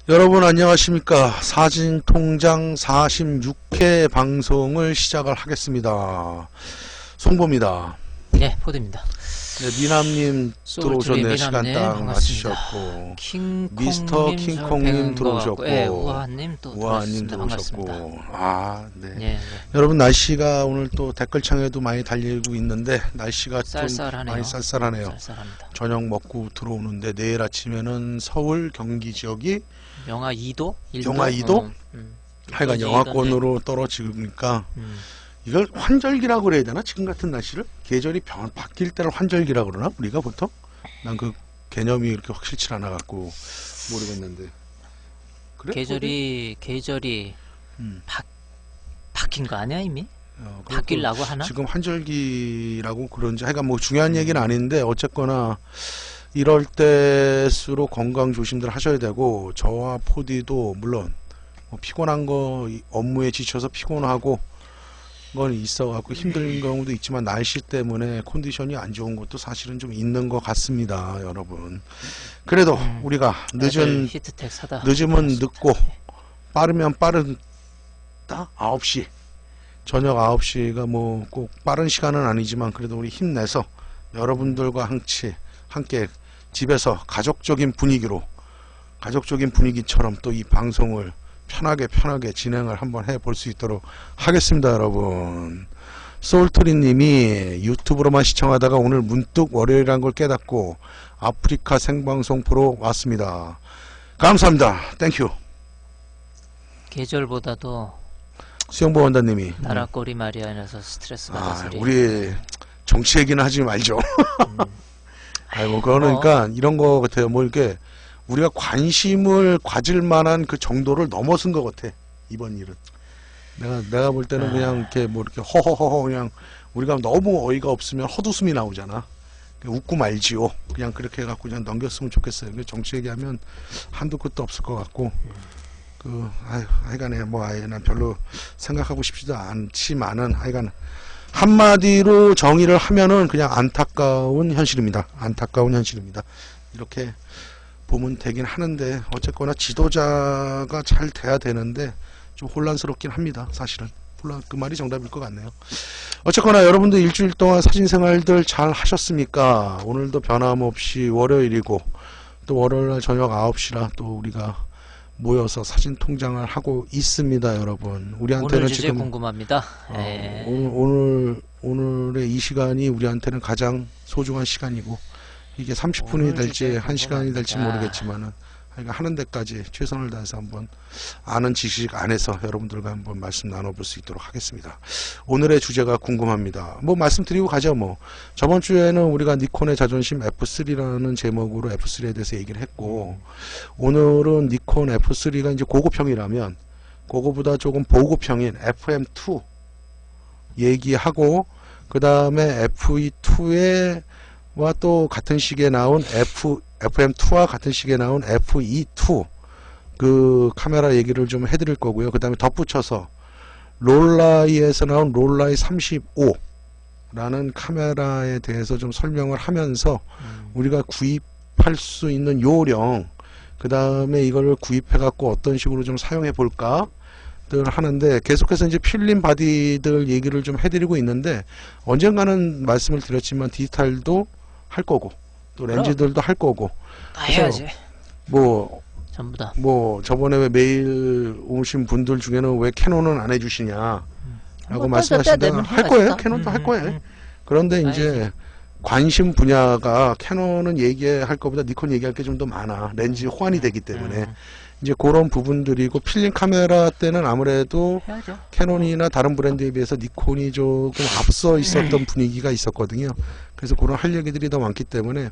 여러분 안녕하십니까. 사진통장 46회 방송을 시작을 하겠습니다. 송보입니다. 네, 포드입니다. 네, 미남님 들어오셨네요. 시간 딱 반갑습니다. 맞추셨고 미스터 킹콩님 들어오셨고 네, 우아님 또 우아님 들어오셨습니다. 들어오셨고 네. 네. 여러분 날씨가 오늘 또 댓글창에도 많이 달리고 있는데 날씨가 쌀쌀하네요. 좀 많이 쌀쌀하네요. 쌀쌀합니다. 저녁 먹고 들어오는데 내일 아침에는 서울 경기 지역이 영하 2도? 1도? 영하 2도? 하여간 영하권으로 떨어지니까 이걸 환절기라고 그래야 되나? 지금 같은 날씨를? 계절이 바뀔 때를 환절기라고 그러나? 우리가 보통? 난 그 개념이 그렇게 확실치 않아 갖고 모르겠는데. 그래? 계절이 음. 바뀐 거 아니야 이미? 그리고 바뀌려고 하나? 지금 환절기라고 그런지 하여간 뭐 중요한 얘기는 아닌데 어쨌거나 이럴 때수록 건강 조심들 하셔야 되고 저와 포디도 물론 뭐 피곤한 거 업무에 지쳐서 피곤하고 건 있어갖고 힘든 경우도 있지만 날씨 때문에 컨디션이 안 좋은 것도 사실은 좀 있는 것 같습니다, 여러분. 그래도 우리가 히트텍 사다 늦으면 늦고 빠르면 빠르다 9시 저녁 9시가 뭐 꼭 빠른 시간은 아니지만 그래도 우리 힘내서 여러분들과 함께 집에서 가족적인 분위기처럼 또 이 방송을 편하게 진행을 한번 해볼 수 있도록 하겠습니다, 여러분. 소울토리님이 유튜브로만 시청하다가 오늘 문득 월요일이란 걸 깨닫고 아프리카 생방송 보러 왔습니다. 감사합니다. 땡큐. 계절보다도 수영보 원다님이 나라 꼬리 마리아에서 스트레스 받아서 우리 정치 얘기는 하지 말죠. 아이고 그러니까 이런 거 같아요. 뭐 이렇게 우리가 관심을 가질 만한 그 정도를 넘어선 것 같아. 이번 일은. 내가 볼 때는 그냥 이렇게 뭐 이렇게 허허허허 그냥 우리가 너무 어이가 없으면 헛웃음이 나오잖아. 웃고 말지요. 그냥 그렇게 해갖고 그냥 넘겼으면 좋겠어요. 정치 얘기하면 한두 끝도 없을 것 같고. 하여간에 난 별로 생각하고 싶지도 않지만은 하여간 한마디로 정의를 하면은 그냥 안타까운 현실입니다. 이렇게 보면 되긴 하는데 어쨌거나 지도자가 잘 돼야 되는데 좀 혼란스럽긴 합니다. 사실은 그 말이 정답일 것 같네요. 어쨌거나 여러분들 일주일 동안 사진 생활들 잘 하셨습니까? 오늘도 변함없이 월요일이고 또 월요일날 저녁 9시라 또 우리가 모여서 사진 통장을 하고 있습니다, 여러분. 우리한테는 오늘 주제 지금 궁금합니다. 오늘의 이 시간이 우리한테는 가장 소중한 시간이고 이게 30분이 될지 1시간이 될지 모르겠지만은 하는 데까지 최선을 다해서 한번 아는 지식 안에서 여러분들과 한번 말씀 나눠볼 수 있도록 하겠습니다. 오늘의 주제가 궁금합니다. 뭐 말씀드리고 가죠. 뭐 저번 주에는 우리가 니콘의 자존심 F3라는 제목으로 F3에 대해서 얘기를 했고 오늘은 니콘 F3가 이제 고급형이라면 그거보다 조금 보급형인 FM2 얘기하고 그 다음에 FE2에 와 또 같은 시기에 나온 FM2와 같은 시기에 나온 FE2 그 카메라 얘기를 좀 해드릴 거고요. 그 다음에 덧붙여서 롤라이에서 나온 롤라이 35라는 카메라에 대해서 좀 설명을 하면서 우리가 구입할 수 있는 요령 그 다음에 이걸 구입해 갖고 어떤 식으로 좀 사용해 볼까 들 하는데 계속해서 이제 필름 바디들 얘기를 좀 해드리고 있는데 언젠가는 말씀을 드렸지만 디지털도 할 거고 또 렌즈들도 할 거고 다 해야지. 뭐 전부 다. 뭐 저번에 왜 메일 오신 분들 중에는 왜 캐논은 안 해주시냐 라고 말씀하시다가 할 거예요. 캐논도 할 거예요. 그런데 이제 관심 분야가 캐논은 얘기할 것보다 니콘 얘기할 게 좀 더 많아. 렌즈 호환이 되기 때문에 이제 그런 부분들이고 필름 카메라 때는 아무래도 해야죠. 캐논이나 다른 브랜드에 비해서 니콘이 조금 앞서 있었던 분위기가 있었거든요. 그래서 그런 할 얘기들이 더 많기 때문에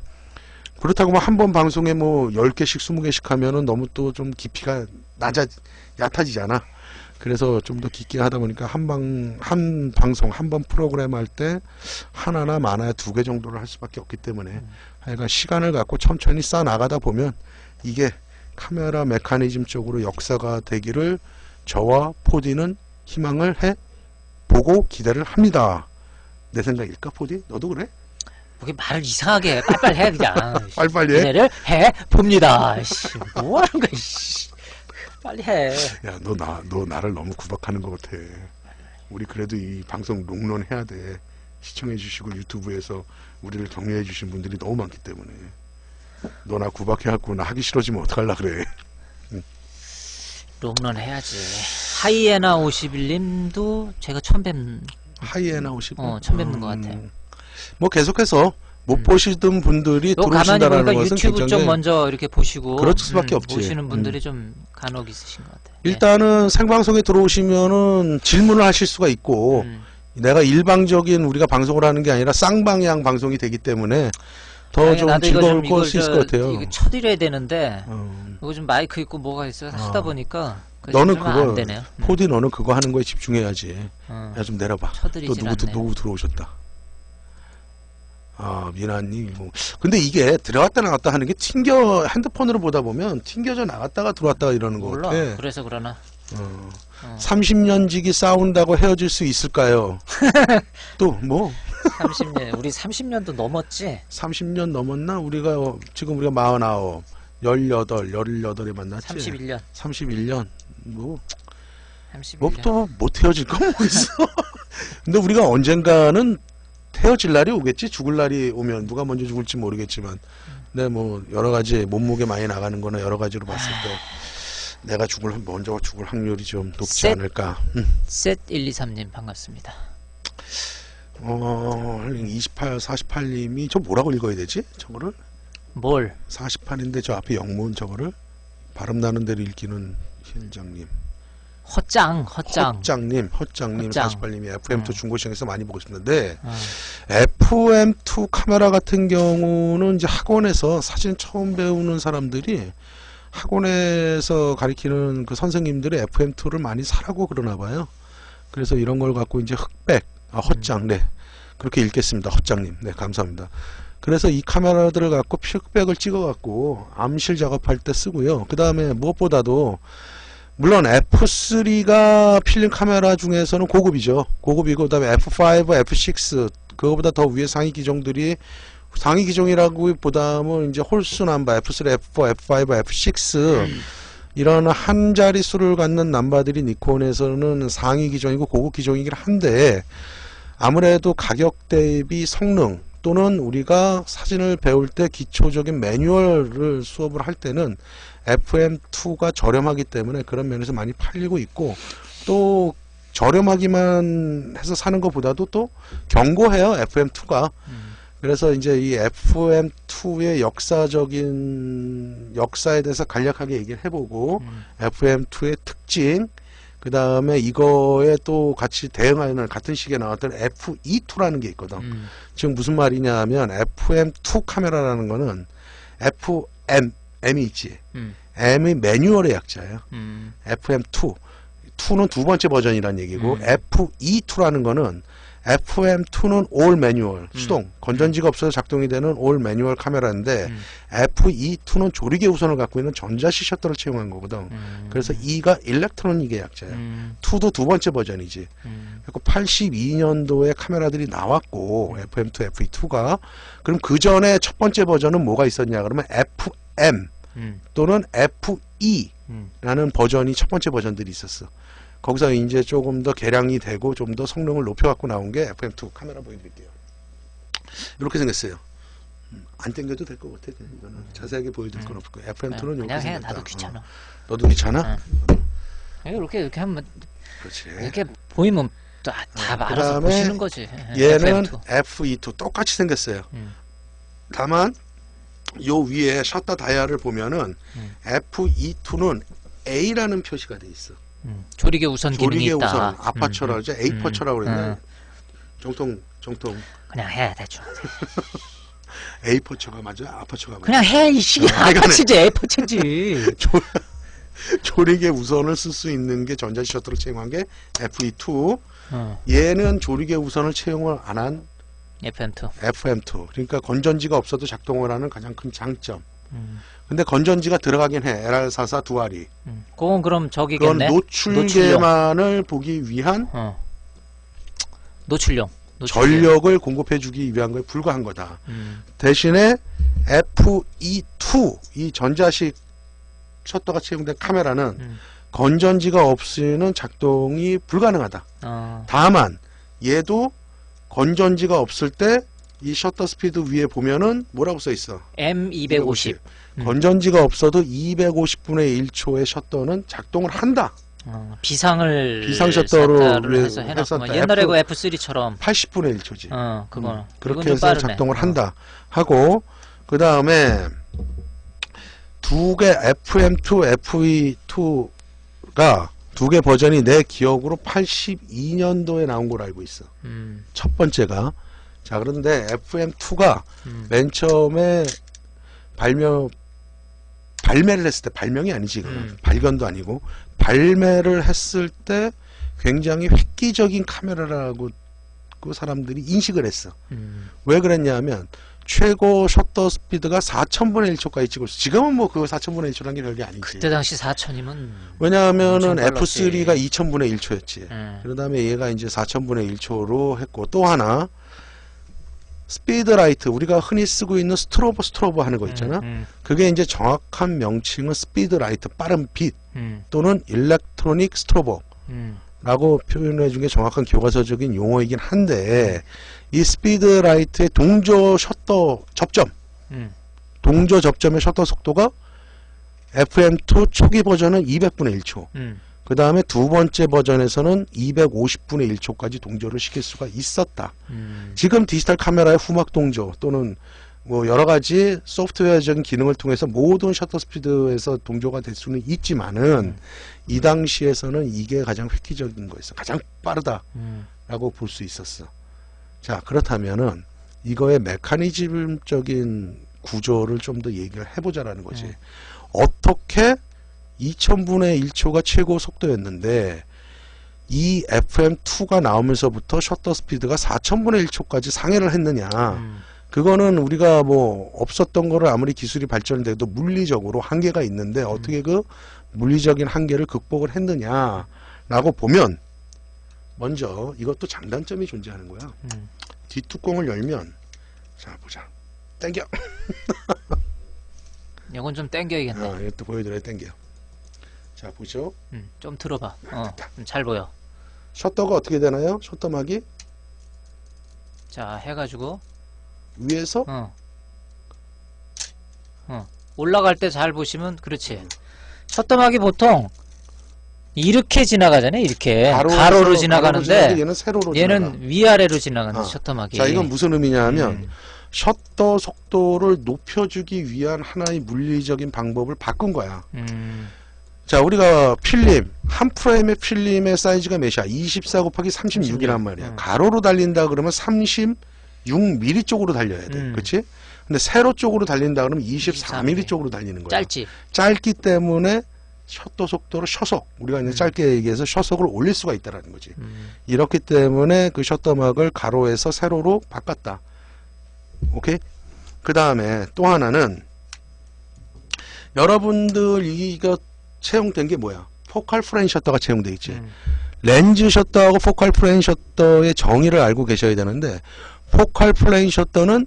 그렇다고 뭐 한 번 방송에 뭐 10개씩 20개씩 하면은 너무 또 좀 깊이가 얕아지잖아. 그래서 좀 더 깊게 하다 보니까 한 방송 한 번 프로그램 할 때 하나나 많아야 2개 정도를 할 수밖에 없기 때문에 하여간 시간을 갖고 천천히 쌓아 나가다 보면 이게 카메라 메커니즘 쪽으로 역사가 되기를 저와 포디는 희망을 해 보고 기대를 합니다. 내 생각일까, 포디? 너도 그래? 그게 말을 이상하게 해. 빨리빨리 해 그냥. 빨리빨리 해? 기대를 해 봅니다. 씨, 뭐 하는 거야, 씨. 빨리 해. 야, 너 나를 너무 구박하는 것 같아. 우리 그래도 이 방송 롱런 해야 돼. 시청해주시고 유튜브에서 우리를 격려해주신 분들이 너무 많기 때문에. 너 나 구박해갖고 나 하기 싫어지면 어떡할라 그래. 롱런 해야지. 하이에나 51님도 제가 처음 뵙는 하이에나 오시고. 처음 뵙는 것 같아요. 뭐 계속해서 못 보시던 분들이 요 가만히 들어오신다라는 보니까 것은 유튜브 굉장히 좀 먼저 이렇게 보시고 그럴 수밖에 없지. 보시는 분들이 좀 간혹 있으신 것 같아요. 일단은 생방송에 들어오시면은 질문을 하실 수가 있고 내가 일방적인 우리가 방송을 하는 게 아니라 쌍방향 방송이 되기 때문에 더 좀 나도 이거 즐거울 좀 수 있을 것 같아요. 이거 쳐드려야 되는데 어. 이거 좀 마이크 있고 뭐가 있어 하다 보니까 너는 좀 안 그거 되네요. 포디 너는 그거 하는 거에 집중해야지. 야 좀 내려봐. 또 쳐드리질 않네. 누구 들어오셨다. 아 미나님 뭐 근데 이게 들어갔다 나갔다 하는 게 튕겨 핸드폰으로 보다 보면 튕겨져 나갔다가 들어왔다가 이러는 거 몰라. 같아. 그래서 그러나. 30년 지기 싸운다고 헤어질 수 있을까요? 또 뭐 30년 우리 30년도 넘었지. 30년 넘었나? 지금 우리가 49, 18에 만났지. 31년. 31년. 뭐 31년. 또 못 헤어질 건 뭐 있어? 근데 우리가 언젠가는 헤어질 날이 오겠지. 죽을 날이 오면 누가 먼저 죽을지 모르겠지만, 근데 뭐 여러 가지 몸무게 많이 나가는 거나 여러 가지로 봤을 때 내가 먼저 죽을 확률이 좀 높지 않을까. 셋123님 반갑습니다. 28, 48님이 저 뭐라고 읽어야 되지? 저거를? 뭘? 48인데 저 앞에 영문 저거를 발음 나는 대로 읽기는 실장님. 헛장님. 헛장님, 헛장. 48님이 FM2 중고시장에서 많이 보고 싶는데 FM2 카메라 같은 경우는 이제 학원에서 사진 처음 배우는 사람들이 학원에서 가르치는 그 선생님들이 FM2를 많이 사라고 그러나 봐요. 그래서 이런 걸 갖고 이제 헛장, 네. 그렇게 읽겠습니다. 헛장님. 네, 감사합니다. 그래서 이 카메라들을 갖고 픽백을 찍어 갖고 암실 작업할 때 쓰고요. 그 다음에 무엇보다도 물론 F3가 필름 카메라 중에서는 고급이죠. 고급이고 그 다음에 F5, F6 그거보다 더 위에 상위 기종들이 상위 기종이라고 보다는 이제 홀수 넘버 F3, F4, F5, F6 이런 한 자릿수를 갖는 남바들이 니콘에서는 상위 기종이고 고급 기종이긴 한데 아무래도 가격 대비 성능 또는 우리가 사진을 배울 때 기초적인 매뉴얼을 수업을 할 때는 FM2가 저렴하기 때문에 그런 면에서 많이 팔리고 있고 또 저렴하기만 해서 사는 것보다도 또 견고해요 FM2가. 그래서 이제 이 FM2의 역사에 대해서 간략하게 얘기를 해보고 FM2의 특징 그 다음에 이거에 또 같이 대응하는 같은 시기에 나왔던 FE2라는 게 있거든. 지금 무슨 말이냐 하면 FM2 카메라라는 거는 M이 있지. M이 매뉴얼의 약자예요. FM2. 2는 두 번째 버전이란 얘기고 FE2라는 거는 FM2는 올 매뉴얼 수동 건전지가 없어서 작동이 되는 올 매뉴얼 카메라인데 FE2는 조리개 우선을 갖고 있는 전자식 셔터를 채용한 거거든. 그래서 E가 일렉트로닉의 약자야. 2도 두 번째 버전이지. 그리고 82년도에 카메라들이 나왔고 FM2, FE2가 그럼 그 전에 첫 번째 버전은 뭐가 있었냐 그러면 FM 또는 FE라는 버전이 첫 번째 버전들이 있었어. 거기서 이제 조금 더 개량이 되고 좀 더 성능을 높여갖고 나온 게 FM2 카메라 보여드릴게요. 이렇게 생겼어요. 안 당겨도 될 것 같아. 이거는 자세하게 보여드릴 건 없을 거야. FM2는 이렇게 그냥 해. 생겼다. 나도 귀찮아. 너도 귀찮아? 이렇게 하면 그렇지. 이렇게 보이면 다 알아서 그다음에 보시는 거지. 얘는 FM2. FE2 똑같이 생겼어요. 다만 요 위에 셔터 다이얼을 보면은 FE2는 A라는 표시가 돼 있어. 조리개 우선 기능이 조리개 있다. 우선 아파처라 그러죠. 에이퍼처라고 그랬나? 정통 그냥 해 대충. 에이퍼처가 맞아? 아파처가 맞아? 그냥 해 이 시기 아파치지 에이퍼치지. 조리개 우선을 쓸 수 있는 게 전자식 셔터를 채용한 게 FE2. 얘는 조리개 우선을 채용을 안 한 FM2. 그러니까 건전지가 없어도 작동을 하는 가장 큰 장점. 근데 건전지가 들어가긴 해. LR44 두 알이. 그건 그럼 저기겠네. 그건 노출계만을 보기 위한 노출용. 전력을 공급해주기 위한 거에 불과한 거다. 음. 대신에 FE2 이 전자식 셔터가 채용된 카메라는 건전지가 없이는 작동이 불가능하다. 다만 얘도 건전지가 없을 때 이 셔터 스피드 위에 보면은 뭐라고 써 있어? M250. 건전지가 없어도 250분의 1초의 셔터는 작동을 한다. 비상 셔터로 해서 해놨구만. 옛날에 그 F3처럼 80분의 1초지. 그거 그렇게 해서 작동을 한다 하고, 그 다음에 두 개 FM2, FE2가 두 개 버전이 내 기억으로 82년도에 나온 걸로 알고 있어. 첫 번째가. 자, 그런데 FM2가 맨 처음에 발매를 했을 때, 발명이 아니지, 발견도 아니고, 발매를 했을 때 굉장히 획기적인 카메라라고 그 사람들이 인식을 했어. 왜 그랬냐면, 최고 셔터 스피드가 4000분의 1초까지 찍을 수. 지금은 뭐 그 4000분의 1초라는 게 별게 아니지. 그때 당시 4000이면 왜냐하면은 F3가 2000분의 1초였지. 그 다음에 얘가 이제 4000분의 1초로 했고, 또 하나, 스피드 라이트, 우리가 흔히 쓰고 있는 스트로보 하는 거 있잖아. 그게 이제 정확한 명칭은 스피드 라이트, 빠른 빛, 또는 일렉트로닉 스트로보 라고 표현해 준 게 정확한 교과서적인 용어이긴 한데, 이 스피드 라이트의 동조 셔터 접점, 동조 접점의 셔터 속도가 FM2 초기 버전은 200분의 1초, 그 다음에 두 번째 버전에서는 250분의 1초까지 동조를 시킬 수가 있었다. 지금 디지털 카메라의 후막 동조 또는 뭐 여러 가지 소프트웨어적인 기능을 통해서 모든 셔터 스피드에서 동조가 될 수는 있지만은 이 당시에서는 이게 가장 획기적인 거였어. 가장 빠르다라고 볼 수 있었어. 자, 그렇다면은 이거의 메커니즘적인 구조를 좀 더 얘기를 해보자라는 거지. 어떻게 2000분의 1초가 최고 속도였는데 이 FM2가 나오면서부터 셔터 스피드가 4000분의 1초까지 상회를 했느냐. 그거는 우리가 뭐 없었던 거를 아무리 기술이 발전돼도 물리적으로 한계가 있는데 어떻게 그 물리적인 한계를 극복을 했느냐라고 보면, 먼저 이것도 장단점이 존재하는 거야. 뒷뚜껑을 열면, 자 보자, 땡겨. 이건 좀 땡겨야겠네. 이것도 보여드려야 땡겨. 자, 보죠. 좀 들어봐. 잘 보여. 셔터가 어떻게 되나요? 셔터막이 자, 해가지고 위에서 올라갈 때 잘 보시면, 그렇지. 셔터막이 보통 이렇게 지나가잖아요. 이렇게 가로로 지나가는데 얘는 세로로 얘는 지나가. 위아래로 지나가는 셔터막이. 자, 이건 무슨 의미냐 하면 셔터 속도를 높여주기 위한 하나의 물리적인 방법을 바꾼 거야. 자, 우리가 필름, 한 프레임의 필름의 사이즈가 몇이야? 24 곱하기 36이란 말이야. 가로로 달린다 그러면 36mm 쪽으로 달려야 돼. 그렇지? 근데 세로 쪽으로 달린다 그러면 24mm 쪽으로 달리는 거야. 짧지. 짧기 때문에 셔터 속도를 셔속, 우리가 이제 짧게 얘기해서 셔속을 올릴 수가 있다라는 거지. 이렇기 때문에 그 셔터막을 가로에서 세로로 바꿨다. 오케이? 그 다음에 또 하나는, 여러분들 이거 채용된 게 뭐야? 포칼 프레임 셔터가 채용되어 있지. 렌즈 셔터하고 포칼 프레임 셔터의 정의를 알고 계셔야 되는데, 포칼 프레임 셔터는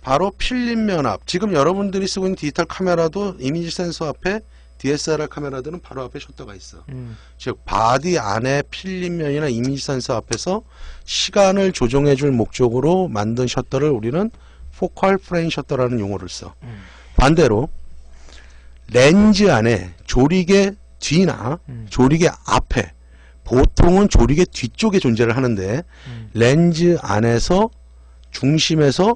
바로 필름 면압. 지금 여러분들이 쓰고 있는 디지털 카메라도 이미지 센서 앞에 DSLR 카메라들은 바로 앞에 셔터가 있어. 즉 바디 안에 필름면이나 이미지 센서 앞에서 시간을 조정해 줄 목적으로 만든 셔터를 우리는 포컬 프레임 셔터라는 용어를 써. 반대로 렌즈 안에 조리개 뒤나 조리개 앞에, 보통은 조리개 뒤쪽에 존재를 하는데 렌즈 안에서 중심에서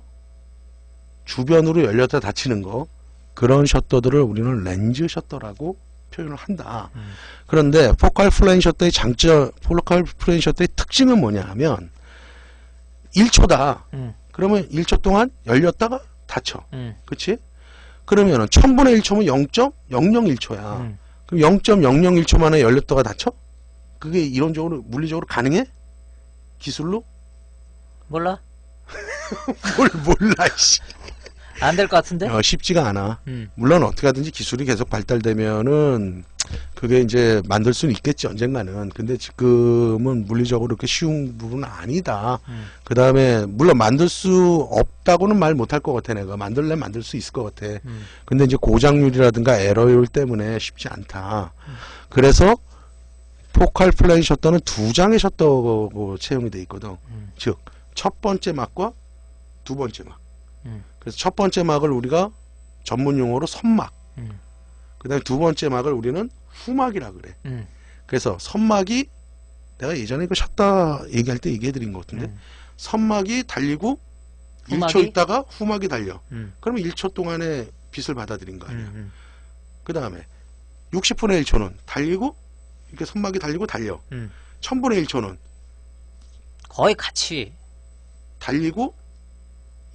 주변으로 열렸다 닫히는 거, 그런 셔터들을 우리는 렌즈 셔터라고 표현을 한다. 그런데 포칼 프레임 셔터의 장점, 포칼 프레임 셔터의 특징은 뭐냐 하면 1초다. 그러면 1초 동안 열렸다가 닫혀. 그치? 그러면은 1000분의 1초면 0.001초야. 그럼 0.001초 만에 열렸다가 닫혀? 그게 이론적으로, 물리적으로 가능해? 기술로? 몰라? 뭘 몰라, 씨. 안 될 것 같은데? 쉽지가 않아. 물론 어떻게 하든지 기술이 계속 발달되면은 그게 이제 만들 수는 있겠지 언젠가는. 근데 지금은 물리적으로 그렇게 쉬운 부분은 아니다. 그 다음에 물론 만들 수 없다고는 말 못할 것 같아. 내가 만들려면 만들 수 있을 것 같아. 근데 이제 고장률이라든가 에러율 때문에 쉽지 않다. 그래서 포칼 플레이 셔터는 2장의 셔터고 채용이 돼 있거든. 즉 첫 번째 막과 두 번째 막. 그래서 첫 번째 막을 우리가 전문 용어로 선막, 그 다음에 두 번째 막을 우리는 후막이라 그래. 그래서 선막이 내가 예전에 이거 셔터 얘기할 때 얘기해 드린 것 같은데 선막이 달리고 후막이? 1초 있다가 후막이 달려. 그러면 1초 동안에 빛을 받아들인 거 아니야. 그 다음에 60분의 1초는 달리고 이렇게 선막이 달리고 달려. 1000분의 1초는 거의 같이. 달리고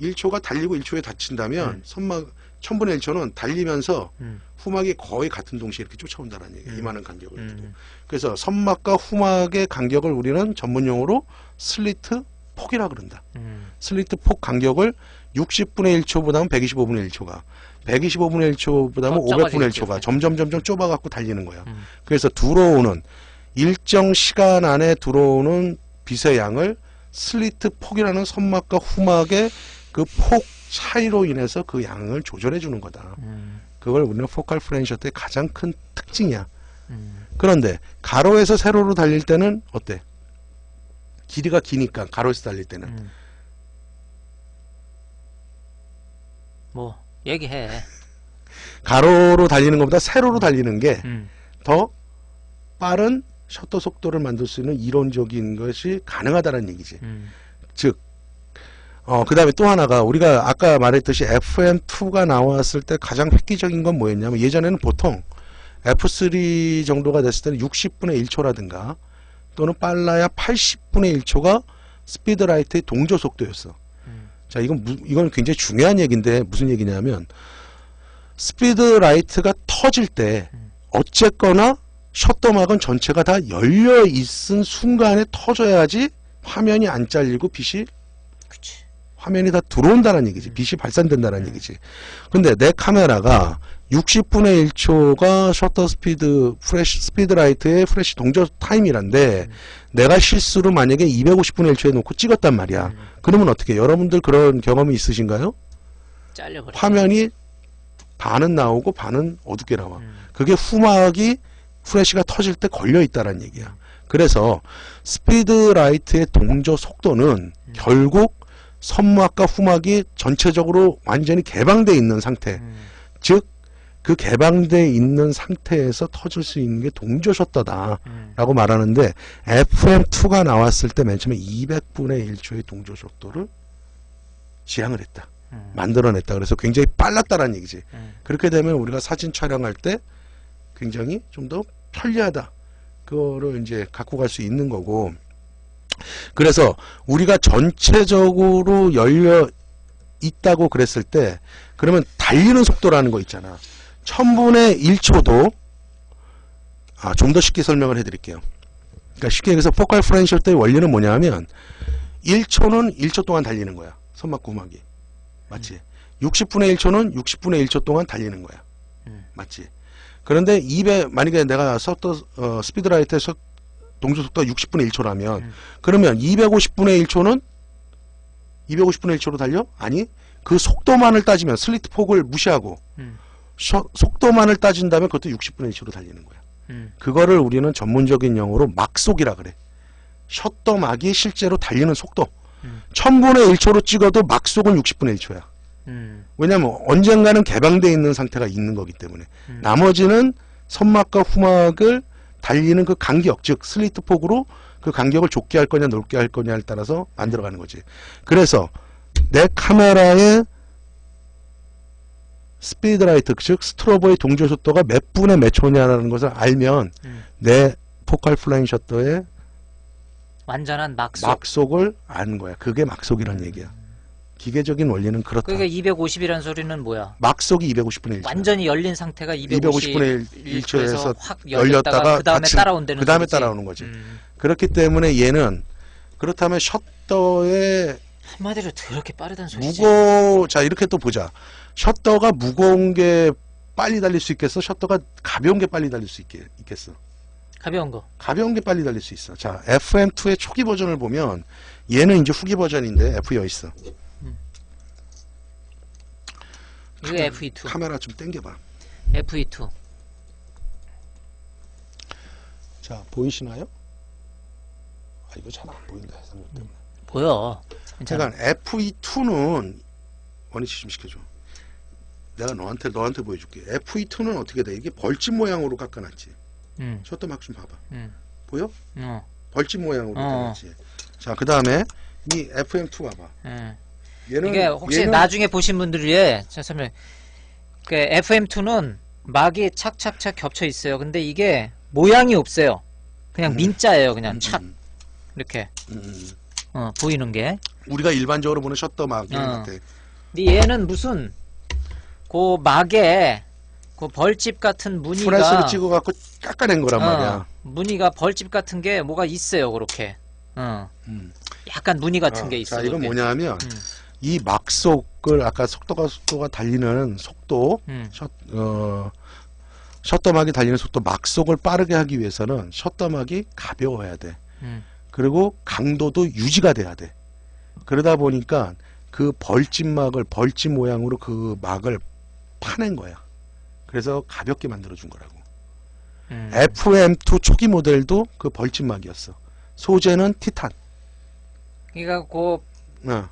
1초가 달리고 1초에 닫힌다면 선막 1000분의 1초는 달리면서 후막이 거의 같은 동시에 이렇게 쫓아온다는 얘기예요. 이만한 간격을 두고. 그래서 선막과 후막의 간격을 우리는 전문용어로 슬리트 폭이라 그런다. 슬리트 폭 간격을 60분의 1초보다는 125분의 1초가 125분의 1초보다는 500분의 1초가 점점 좁아갖고 달리는 거야. 그래서 들어오는 일정 시간 안에 들어오는 빛의 양을 슬리트 폭이라는 선막과 후막의 그 폭 차이로 인해서 그 양을 조절해 주는 거다. 그걸 우리는 포칼 플레이 셔터의 가장 큰 특징이야. 그런데 가로에서 세로로 달릴 때는 어때? 길이가 기니까 가로에서 달릴 때는 뭐 얘기해. 가로로 달리는 것보다 세로로 달리는 게 더 빠른 셔터 속도를 만들 수 있는 이론적인 것이 가능하다는 얘기지. 즉, 그 다음에 또 하나가 우리가 아까 말했듯이 FM2가 나왔을 때 가장 획기적인 건 뭐였냐면 예전에는 보통 F3 정도가 됐을 때는 60분의 1초라든가 또는 빨라야 80분의 1초가 스피드라이트의 동조 속도였어. 자, 이건 굉장히 중요한 얘기인데 무슨 얘기냐면 스피드라이트가 터질 때 어쨌거나 셔터막은 전체가 다 열려 있은 순간에 터져야지 화면이 안 잘리고 빛이 그치. 화면이 다 들어온다는 얘기지. 빛이 발산된다는 얘기지. 근데 내 카메라가 60분의 1초가 셔터 스피드 스피드라이트의 프레시 동조 타임이란데 내가 실수로 만약에 250분의 1초에 놓고 찍었단 말이야. 그러면 어떻게? 여러분들 그런 경험이 있으신가요? 잘려버려. 화면이 반은 나오고 반은 어둡게 나와. 그게 후막이 프레시가 터질 때 걸려 있다는 얘기야. 그래서 스피드라이트의 동조 속도는 결국 선막과 후막이 전체적으로 완전히 개방되어 있는 상태. 즉, 그 개방되어 있는 상태에서 터질 수 있는 게 동조 셔터다. 라고 말하는데, FM2가 나왔을 때 맨 처음에 200분의 1초의 동조 속도를 지향을 했다. 만들어냈다. 그래서 굉장히 빨랐다는 얘기지. 그렇게 되면 우리가 사진 촬영할 때 굉장히 좀 더 편리하다. 그거를 이제 갖고 갈 수 있는 거고. 그래서 우리가 전체적으로 열려 있다고 그랬을 때 그러면 달리는 속도라는 거 있잖아. 1000분의 1초도 좀 더 쉽게 설명을 해드릴게요. 그러니까 쉽게 얘기해서 포칼 플레이 셔터의 원리는 뭐냐면 1초는 1초 동안 달리는 거야. 선막과 후막이. 맞지? 60분의 1초는 60분의 1초 동안 달리는 거야. 맞지? 그런데 만약에 내가 스피드라이트의 동조 속도가 60분의 1초라면 그러면 250분의 1초는 250분의 1초로 달려? 아니, 그 속도만을 따지면 슬리트 폭을 무시하고 속도만을 따진다면 그것도 60분의 1초로 달리는 거야. 그거를 우리는 전문적인 용어로 막속이라 그래. 셔터막이 실제로 달리는 속도. 1000분의 1초로 찍어도 막속은 60분의 1초야. 왜냐면 언젠가는 개방되어 있는 상태가 있는 거기 때문에 나머지는 선막과 후막을 달리는 그 간격, 즉 슬리트 폭으로 그 간격을 좁게 할 거냐 넓게 할 거냐에 따라서 만들어가는 거지. 그래서 내 카메라의 스피드라이트, 즉 스트로보의 동조 속도가 몇 분에 몇 초냐라는 것을 알면 내 포칼 플라잉 셔터의 완전한 막속. 막속을 아는 거야. 그게 막속이란 얘기야. 기계적인 원리는 그렇다. 그게 250이라는 소리는 뭐야? 막속이 250분의 1초. 완전히 열린 상태가 250분의 1초에서 확 열렸다가 그 다음에 따라온다는 그 다음에 소리지? 따라오는 거지. 그렇기 때문에 얘는 그렇다면 셔터의 한마디로 그렇게 빠르다는 소리지. 자, 이렇게 또 보자. 셔터가 무거운 게 빨리 달릴 수 있겠어? 셔터가 가벼운 게 빨리 달릴 수 있겠어? 가벼운 거. 가벼운 게 빨리 달릴 수 있어. 자, FM2의 초기 버전을 보면 얘는 이제 후기 버전인데 F 여 있어. 이거 FE2. 카메라 좀 당겨봐. FE2. 자, 보이시나요? 아, 이거 잘 안 보인다. 해상도 때문에. 보여. 괜찮아. 그러니까 FE2는 원위치 좀 시켜줘. 내가 너한테 보여줄게. FE2는 어떻게 돼? 이게 벌집 모양으로 깎아놨지. 셔터 막 좀 봐봐. 보여? 벌집 모양으로 깎아놨지. 자, 그 다음에 이 FM2 봐봐. 얘는 이게 혹시 나중에 보신 분들이 잠깐만, 그 FM2는 막이 착착착 겹쳐 있어요. 근데 이게 모양이 없어요. 그냥 민자예요. 그냥 착 이렇게 보이는 게. 우리가 일반적으로 보는 셔터 막 같아. 근데 얘는 무슨 그 막에 그 벌집 같은 무늬가 프레스로 찍어갖고 깎아낸 거란 말이야. 무늬가 벌집 같은 게 뭐가 있어요. 그렇게. 약간 무늬 같은 게 있어. 자, 이건 그게. 뭐냐면 이 막속을 아까 속도가 달리는 속도, 셔터막이 달리는 속도 막속을 빠르게 하기 위해서는 셔터막이 가벼워야 돼. 그리고 강도도 유지가 돼야 돼. 그러다 보니까 그 벌집막을 벌집 모양으로 그 막을 파낸 거야. 그래서 가볍게 만들어준 거라고. FM2 초기 모델도 그 벌집막이었어. 소재는 티탄. 그러니까 그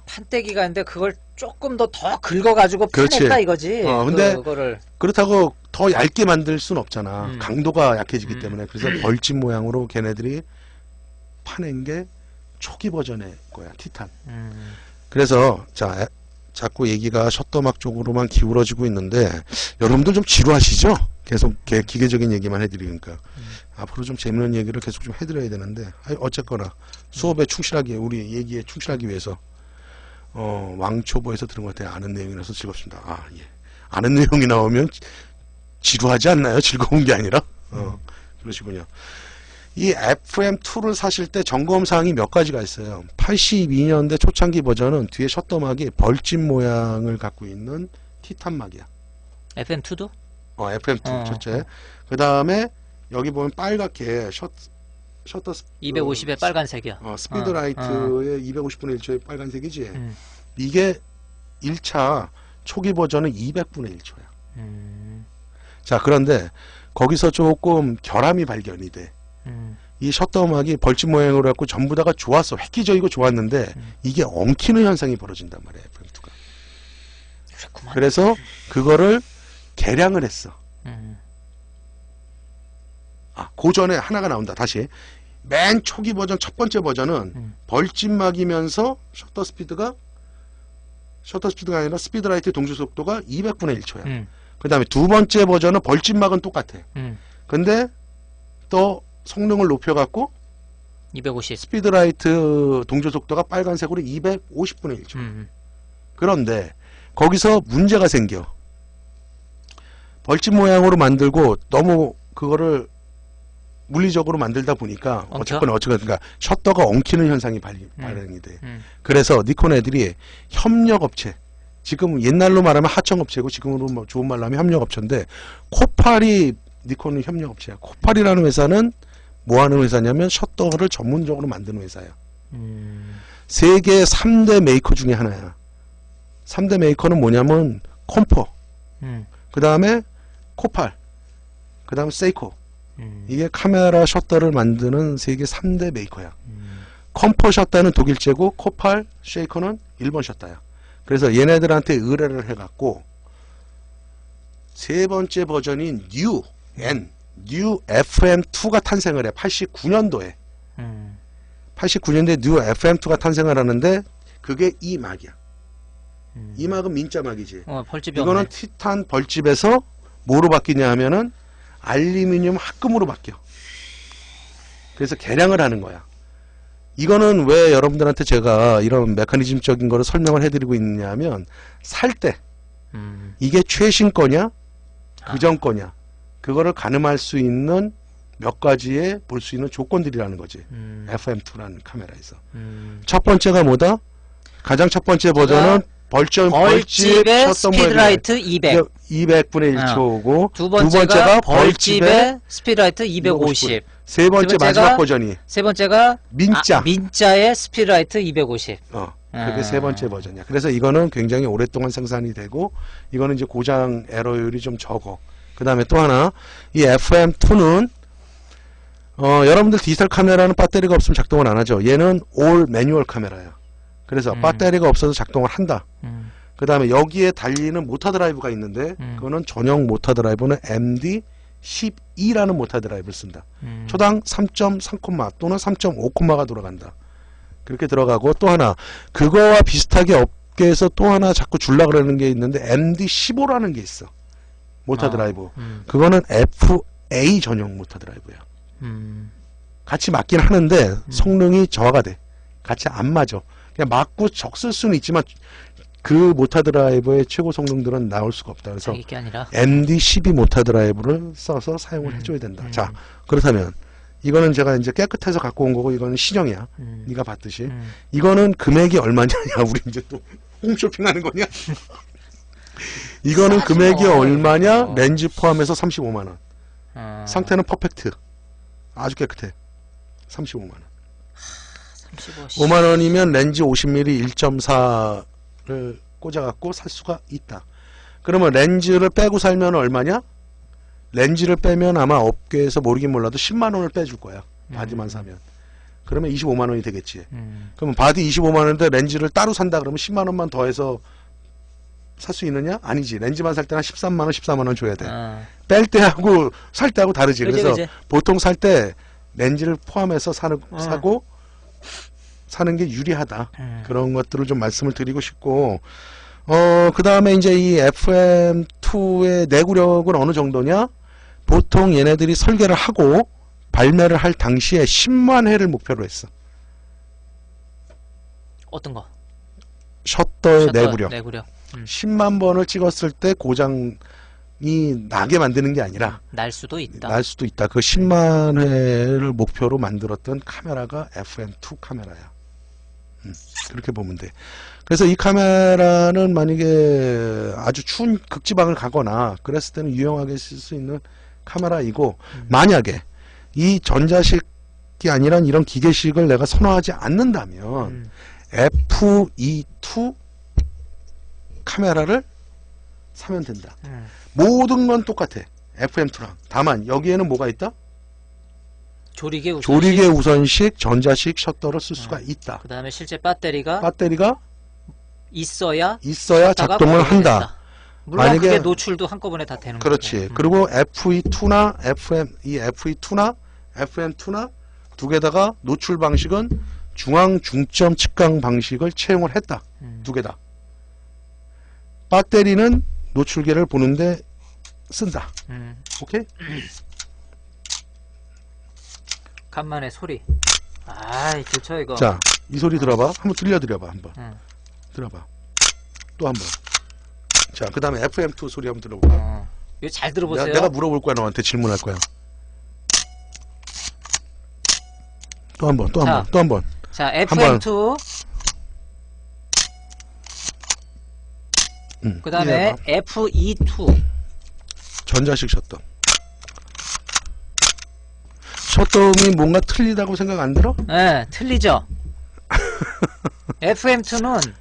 판때기가 있는데 그걸 조금 더 긁어가지고 그렇지. 파냈다 이거지. 근데 그거를 그렇다고 더 얇게 만들 순 없잖아. 강도가 약해지기 때문에. 그래서 벌집 모양으로 걔네들이 파낸 게 초기 버전의 거야. 티탄. 그래서 자, 자꾸 얘기가 셔터막 쪽으로만 기울어지고 있는데 여러분들 좀 지루하시죠? 계속 기계적인 얘기만 해드리니까 앞으로 좀 재밌는 얘기를 계속 좀 해드려야 되는데 어쨌거나 수업에 충실하게 우리 얘기에 충실하기 위해서 왕초보에서 들은 것 같아요. 아는 내용이라서 즐겁습니다. 아, 예. 아는 내용이 나오면 지루하지 않나요? 즐거운 게 아니라 그러시군요. 이 FM2를 사실 때 점검사항이 몇 가지가 있어요. 82년대 초창기 버전은 뒤에 셔터막이 벌집 모양을 갖고 있는 티탄막이야. FM2도? FM2 첫째. 그 다음에 여기 보면 빨갛게 셔터 250에 빨간색이야. 스피드라이트의 250분의 1초의 빨간색이지. 이게 1차 초기 버전은 200분의 1초야. 자, 그런데 거기서 조금 결함이 발견이 돼. 이 셔터막이 벌집 모양으로 해갖고 전부 다가 좋았어. 획기적이고 좋았는데 이게 엉키는 현상이 벌어진단 말이야. FM2가. 그렇구만. 그래서 그거를 개량을 했어. 그 전에 하나가 나온다. 다시. 맨 초기 버전 첫 번째 버전은 벌집막이면서 셔터 스피드가 아니라 스피드라이트 동시 속도가 200분의 1초야. 그 다음에 두 번째 버전은 벌집막은 똑같아. 근데 또 성능을 높여갖고 250. 스피드라이트 동조 속도가 빨간색으로 250분의 1초. 그런데 거기서 문제가 생겨. 벌집 모양으로 만들고 너무 그거를 물리적으로 만들다 보니까 어쨌거나 그러니까 셔터가 엉키는 현상이 발생이 돼. 그래서 니콘 애들이 협력업체, 지금 옛날로 말하면 하청업체고 지금으로 뭐 좋은 말로 하면 협력업체인데 코팔이 니콘은 협력업체야. 코팔이라는 회사는 뭐 하는 회사냐면 셔터를 전문적으로 만드는 회사야. 세계 3대 메이커 중에 하나야. 3대 메이커는 뭐냐면 컴포, 그 다음에 코팔, 그 다음에 세이코. 이게 카메라 셔터를 만드는 세계 3대 메이커야. 컴포 셔터는 독일제고 코팔, 쉐이커는 일본 셔터야. 그래서 얘네들한테 의뢰를 해갖고 세 번째 버전인 뉴 FM2가 탄생을 해. 89년도에 89년도에 뉴 FM2가 탄생을 하는데 그게 이 막이야. 이 막은 민자 막이지. 벌집이 이거는 없네. 티탄 벌집에서 뭐로 바뀌냐 하면은 알루미늄 합금으로 바뀌어. 그래서 개량을 하는 거야. 이거는 왜 여러분들한테 제가 이런 메커니즘적인 거를 설명을 해드리고 있느냐 하면 살 때 이게 최신 거냐 그전 거냐 그거를 가늠할 수 있는 몇 가지의 볼 수 있는 조건들이라는 거지. FM2라는 카메라에서. 첫 번째가 뭐다? 가장 첫 번째 버전은 벌집의 스피드라이트 200. 200분의 1초고 두 번째가 벌집의 스피드라이트 250. 세 번째 번째가 마지막 버전이 세 번째가 민자. 민자의 스피드라이트 250. 그게 세 번째 버전이야. 그래서 이거는 굉장히 오랫동안 생산이 되고 이거는 이제 고장 에러율이 좀 적어. 그 다음에 또 하나 이 FM2는 여러분들 디지털 카메라는 배터리가 없으면 작동을 안 하죠. 얘는 올 매뉴얼 카메라야. 그래서 배터리가 없어도 작동을 한다. 그 다음에 여기에 달리는 모터 드라이브가 있는데 그거는 전용 모터 드라이브는 MD12라는 모터 드라이브를 쓴다. 초당 3.3콤마 또는 3.5콤마가 돌아간다. 그렇게 들어가고 또 하나 그거와 비슷하게 업계에서 또 하나 자꾸 줄라 그러는 게 있는데 MD15라는 게 있어. 모터 드라이브. 그거는 FA 전용 모터 드라이브야. 같이 맞긴 하는데 성능이 저하가 돼. 같이 안 맞아. 그냥 맞고 적쓸 수는 있지만 그 모터 드라이버의 최고 성능들은 나올 수가 없다. 그래서 이게 아니라 MD12 모터 드라이브를 써서 사용을 해줘야 된다. 자, 그렇다면 이거는 제가 이제 깨끗해서 갖고 온 거고 이거는 신형이야. 네가 봤듯이. 이거는 금액이 얼마냐? 야, 우리 이제 또 홈쇼핑 하는 거냐? 이거는 금액이 얼마냐? 렌즈 포함해서 35만 원. 상태는 퍼펙트. 아주 깨끗해. 35만 원. 5만 원이면 렌즈 50mm 1.4를 꽂아갖고 살 수가 있다. 그러면 렌즈를 빼고 살면 얼마냐? 렌즈를 빼면 아마 업계에서 모르긴 몰라도 10만 원을 빼줄 거야. 바디만 사면. 그러면 25만 원이 되겠지. 그러면 바디 25만 원인데 렌즈를 따로 산다 그러면 10만 원만 더해서 살 수 있느냐? 아니지. 렌즈만 살 때는 13만 원, 14만 원 줘야 돼. 뺄 때하고 살 때하고 다르지. 그래서 보통 살 때 렌즈를 포함해서 사고 사는 게 유리하다. 그런 것들을 좀 말씀을 드리고 싶고, 그 다음에 이제 이 FM2의 내구력은 어느 정도냐? 보통 얘네들이 설계를 하고 발매를 할 당시에 10만 회를 목표로 했어. 어떤 거? 셔터의 내구력. 10만 번을 찍었을 때 고장이 나게 만드는 게 아니라 날 수도 있다. 날 수도 있다. 그 10만 회를 목표로 만들었던 카메라가 FM2 카메라야. 그렇게 보면 돼. 그래서 이 카메라는 만약에 아주 추운 극지방을 가거나 그랬을 때는 유용하게 쓸 수 있는 카메라이고, 만약에 이 전자식이 아니라 이런 기계식을 내가 선호하지 않는다면 FE2 카메라를 사면 된다. 모든 건 똑같아. FM2랑. 다만 여기에는 뭐가 있다? 조리개 우선식 전자식 셔터를 쓸 수가 있다. 그 다음에 실제 배터리가 있어야 작동을 한다. 물론 만약에 그게 노출도 한꺼번에 다 되는 거죠. 그렇지. 그리고 FE2나 FE2나 FM2나 두 개다가 노출 방식은 중앙 중점 측강 방식을 채용을 했다. 두 개 다. 배터리는 노출계를 보는데 쓴다. 오케이? 간만에 소리. 아이, 좋죠 이거. 자, 이 소리 들어봐. 한번 들려드려봐. 한번. 들어봐. 또 한번. 자, 그 다음에 FM2 소리 한번 들어볼까? 이거 잘 들어보세요. 내가 물어볼 거야. 너한테 질문할 거야. 또 한 번. 또 한 번. 자, FM2. 그 다음에 FE2. 전자식 셔터. 셔터음이 뭔가 틀리다고 생각 안 들어? 네, 틀리죠. FM2는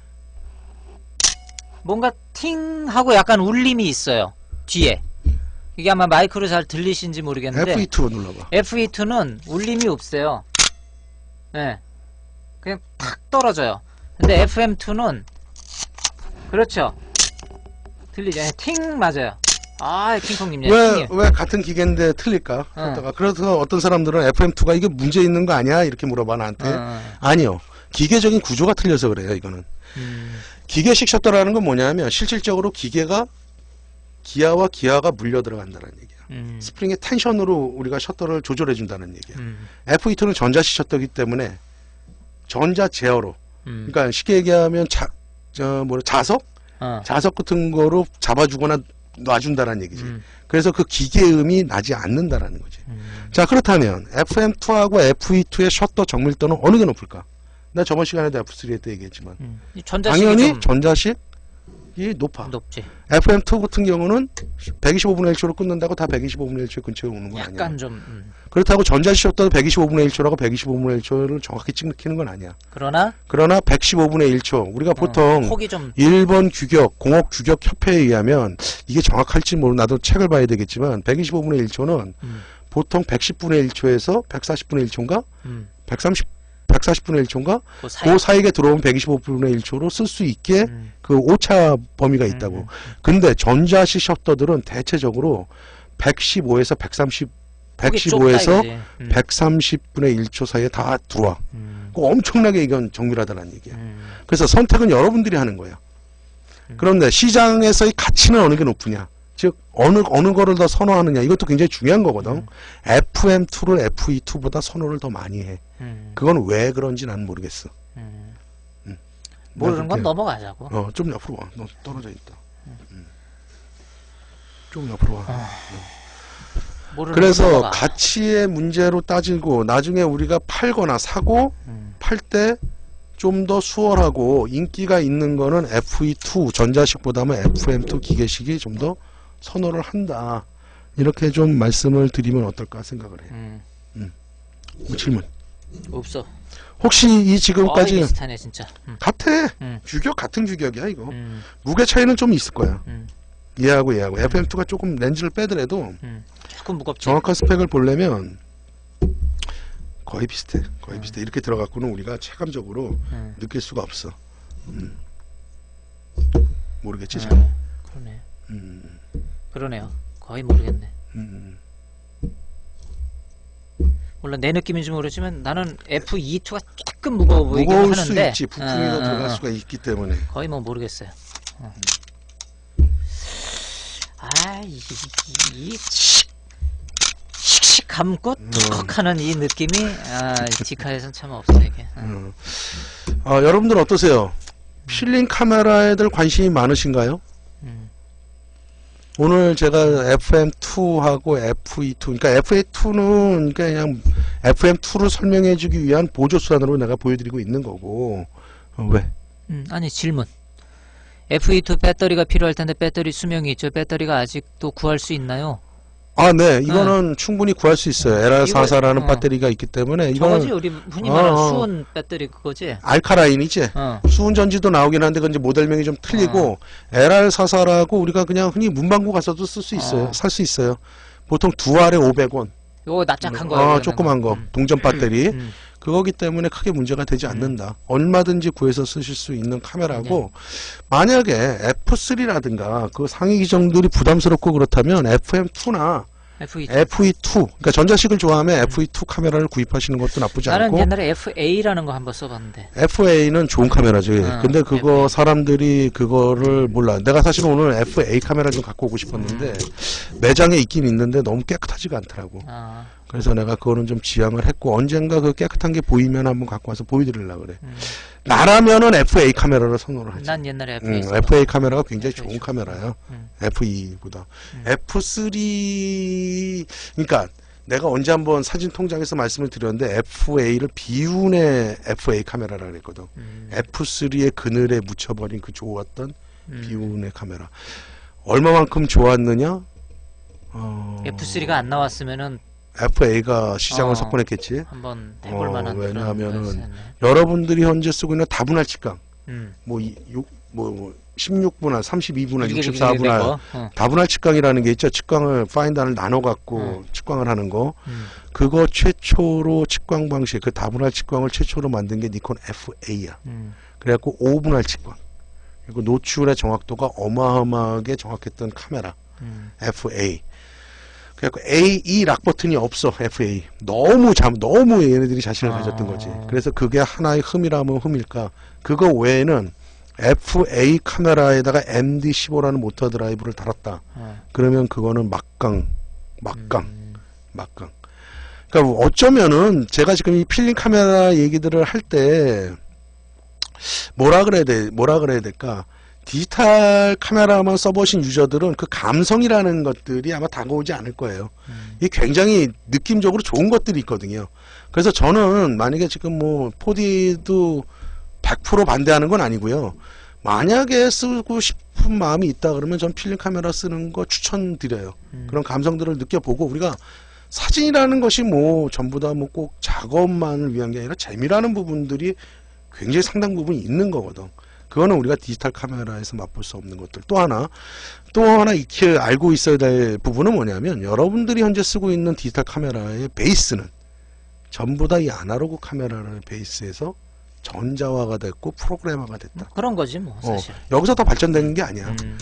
뭔가 팅 하고 약간 울림이 있어요. 뒤에. 이게 아마 마이크로 잘 들리신지 모르겠는데 FE2 눌러봐. FE2는 울림이 없어요. 네. 그냥 탁 떨어져요. 근데 FM2는 그렇죠. 들리죠? 팅 맞아요. 아, 킹콩님. 왜 같은 기계인데 틀릴까? 그래서 어떤 사람들은 FM2가 이게 문제 있는 거 아니야? 이렇게 물어봐 나한테. 아니요. 기계적인 구조가 틀려서 그래요. 이거는. 기계식 셔터라는 건 뭐냐면 실질적으로 기계가 기아와 기아가 물려 들어간다는 얘기야. 스프링의 텐션으로 우리가 셔터를 조절해 준다는 얘기야. FE2는 전자식 셔터이기 때문에 전자 제어로. 그러니까 쉽게 얘기하면 자석 같은 거로 잡아주거나 놔준다는 얘기지. 그래서 그 기계음이 나지 않는다라는 거지. 자, 그렇다면 FM2하고 FE2의 셔터 정밀도는 어느 게 높을까? 나 저번 시간에도 F3 때 얘기했지만 당연히 전자식이 높아. 높지. FM2 같은 경우는 125분의 1초로 끊는다고 다 125분의 1초 근처에 오는 건 아니야. 약간 좀 그렇다고 전자시셔도 125분의 1초라고 125분의 1초를 정확히 찍히는 건 아니야. 그러나 115분의 1초. 우리가 보통 폭이 좀 일본 규격, 공업 규격 협회에 의하면 이게 정확할지 모르 나도 책을 봐야 되겠지만 125분의 1초는 보통 110분의 1초에서 140분의 1초인가? 140분의 1초인가? 그 사이에 들어오면 125분의 1초로 쓸 수 있게 그 오차 범위가 있다고. 근데 전자식 셔터들은 대체적으로 115에서 135에서 130분의 1초 사이에 다 들어와. 그 엄청나게 이건 정밀하다는 얘기야. 그래서 선택은 여러분들이 하는 거예요. 그런데 시장에서의 가치는 어느 게 높으냐? 즉 어느 거를 더 선호하느냐? 이것도 굉장히 중요한 거거든. FM2를 FE2보다 선호를 더 많이 해. 그건 왜 그런지 난 모르겠어. 모르는 건 넘어가자고. 좀 옆으로 와. 너 떨어져 있다. 좀 옆으로 와. 그래서 가치의 문제로 따지고 나중에 우리가 팔거나 사고 팔 때 좀 더 수월하고 인기가 있는 거는 FE2 전자식보다는 FM2 기계식이 좀 더 선호를 한다. 이렇게 좀 말씀을 드리면 어떨까 생각을 해. 뭐 질문? 없어. 혹시 이 지금까지 비슷하네 진짜. 같아. 규격 같은 규격이야 이거. 음. 무게 차이는 좀 있을 거야. 얘하고 FM2가 조금 렌즈를 빼더라도 조금 무겁지. 정확한 스펙을 보려면 거의 비슷해. 거의 비슷해. 이렇게 들어갖고는 우리가 체감적으로 느낄 수가 없어. 모르겠지 잘. 그러네. 그러네요. 거의 모르겠네. 물론 내 느낌인지 모르지만 나는 FE2가 조금 무거워 보이긴 무거울 하는데 수 있지. 부품이 더 들어갈 수가 있기 때문에. 거의 뭐 모르겠어요. 이 씩씩 감고 톡하는 이 느낌이 디카에선 참 없어 이게. 여러분들 어떠세요? 필름 카메라에들 관심이 많으신가요? 오늘 제가 FM2하고 FE2, 그러니까 FE2는 그냥 FM2를 설명해주기 위한 보조수단으로 내가 보여드리고 있는 거고. 왜? 아니 질문. FE2 배터리가 필요할 텐데 배터리 수명이 있죠. 배터리가 아직도 구할 수 있나요? 네, 이거는 충분히 구할 수 있어요. LR44라는 배터리가 있기 때문에 이거는 저거지 우리 흔히 말하는 수은 배터리 그거지. 알카라인이지. 수은 전지도 나오긴 한데 그건 이제 모델명이 좀 틀리고 LR44라고 우리가 그냥 흔히 문방구 가서도 쓸 수 있어요. 살 수 있어요. 보통 두 알에 500원. 요거 납작한 거예요. 조그만 거. 동전 배터리. 그거기 때문에 크게 문제가 되지 않는다. 얼마든지 구해서 쓰실 수 있는 카메라고 만약에 F3라든가 그 상위 기종들이 부담스럽고 그렇다면 FM2나 FE2 그러니까 전자식을 좋아하면 FE2 카메라를 구입하시는 것도 나쁘지 나는 않고 옛날에 FA라는 거 한번 써봤는데 FA는 좋은 카메라죠. 근데 그거 FA. 사람들이 그거를 몰라. 내가 사실 오늘 FA 카메라 좀 갖고 오고 싶었는데 매장에 있긴 있는데 너무 깨끗하지가 않더라고. 그래서 내가 그거는 좀 지양을 했고 언젠가 그 깨끗한 게 보이면 한번 갖고 와서 보여드리려고 그래. 나라면은 FA 카메라를 선호를 하지. 난 옛날에 FA FA 카메라가 굉장히 좋은 카메라야. FE보다. F3 그러니까 내가 언제 한번 사진 통장에서 말씀을 드렸는데 FA를 비운의 FA 카메라라 그랬거든. F3의 그늘에 묻혀버린 그 좋았던 비운의 카메라. 얼마만큼 좋았느냐? F3가 안 나왔으면은 FA가 시장을 석권했겠지. 한번 해볼 만한 왜냐하면은 여러분들이 현재 쓰고 있는 다분할 직강, 뭐 16분할, 32분할, 64분할 다분할 직강이라는 게 있죠. 직강을 파인단을 나눠 갖고 직광을 하는 거. 그거 최초로 직광 방식, 그 다분할 직광을 최초로 만든 게 니콘 FA야. 그래갖고 5분할 직광. 그리고 노출의 정확도가 어마어마하게 정확했던 카메라. FA. 그래갖고 AE 락 버튼이 없어. FA 너무 얘네들이 자신을 가졌던 거지. 그래서 그게 하나의 흠이라면 흠일까. 그거 외에는 FA 카메라에다가 MD15라는 모터 드라이브를 달았다. 그러면 그거는 막강. 그러니까 어쩌면은 제가 지금 이 필름 카메라 얘기들을 할 때 뭐라 그래야 될까? 디지털 카메라만 써보신 유저들은 그 감성이라는 것들이 아마 다가오지 않을 거예요. 이게 굉장히 느낌적으로 좋은 것들이 있거든요. 그래서 저는 만약에 지금 뭐 4D도 100% 반대하는 건 아니고요. 만약에 쓰고 싶은 마음이 있다 그러면 전 필름 카메라 쓰는 거 추천드려요. 그런 감성들을 느껴보고 우리가 사진이라는 것이 뭐 전부 다 뭐 꼭 작업만을 위한 게 아니라 재미라는 부분들이 굉장히 상당 부분 있는 거거든. 그거는 우리가 디지털 카메라에서 맛볼 수 없는 것들. 또 하나 익히 알고 있어야 될 부분은 뭐냐면 여러분들이 현재 쓰고 있는 디지털 카메라의 베이스는 전부 다 이 아날로그 카메라를 베이스에서 전자화가 됐고 프로그래머가 됐다. 그런 거지 뭐 사실. 여기서 더 발전되는 게 아니야. 음.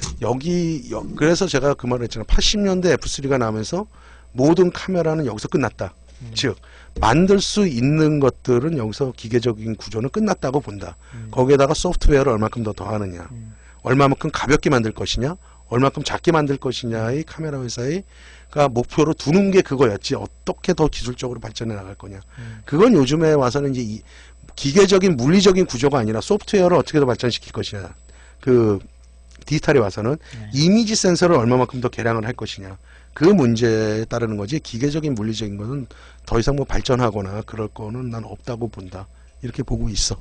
그래서 제가 그 말을 했잖아. 80년대 F3가 나면서 모든 카메라는 여기서 끝났다. 즉 만들 수 있는 것들은 여기서 기계적인 구조는 끝났다고 본다. 거기에다가 소프트웨어를 얼마큼 더 더하느냐, 얼마만큼 가볍게 만들 것이냐, 얼마큼 작게 만들 것이냐의 카메라 회사가 목표로 두는 게 그거였지. 어떻게 더 기술적으로 발전해 나갈 거냐. 그건 요즘에 와서는 이제 이 기계적인 물리적인 구조가 아니라 소프트웨어를 어떻게 더 발전시킬 것이냐. 그 디지털에 와서는 이미지 센서를 얼마만큼 더 개량을 할 것이냐. 그 문제에 따르는 거지. 기계적인 물리적인 것은 더 이상 뭐 발전하거나 그럴 거는 난 없다고 본다. 이렇게 보고 있어.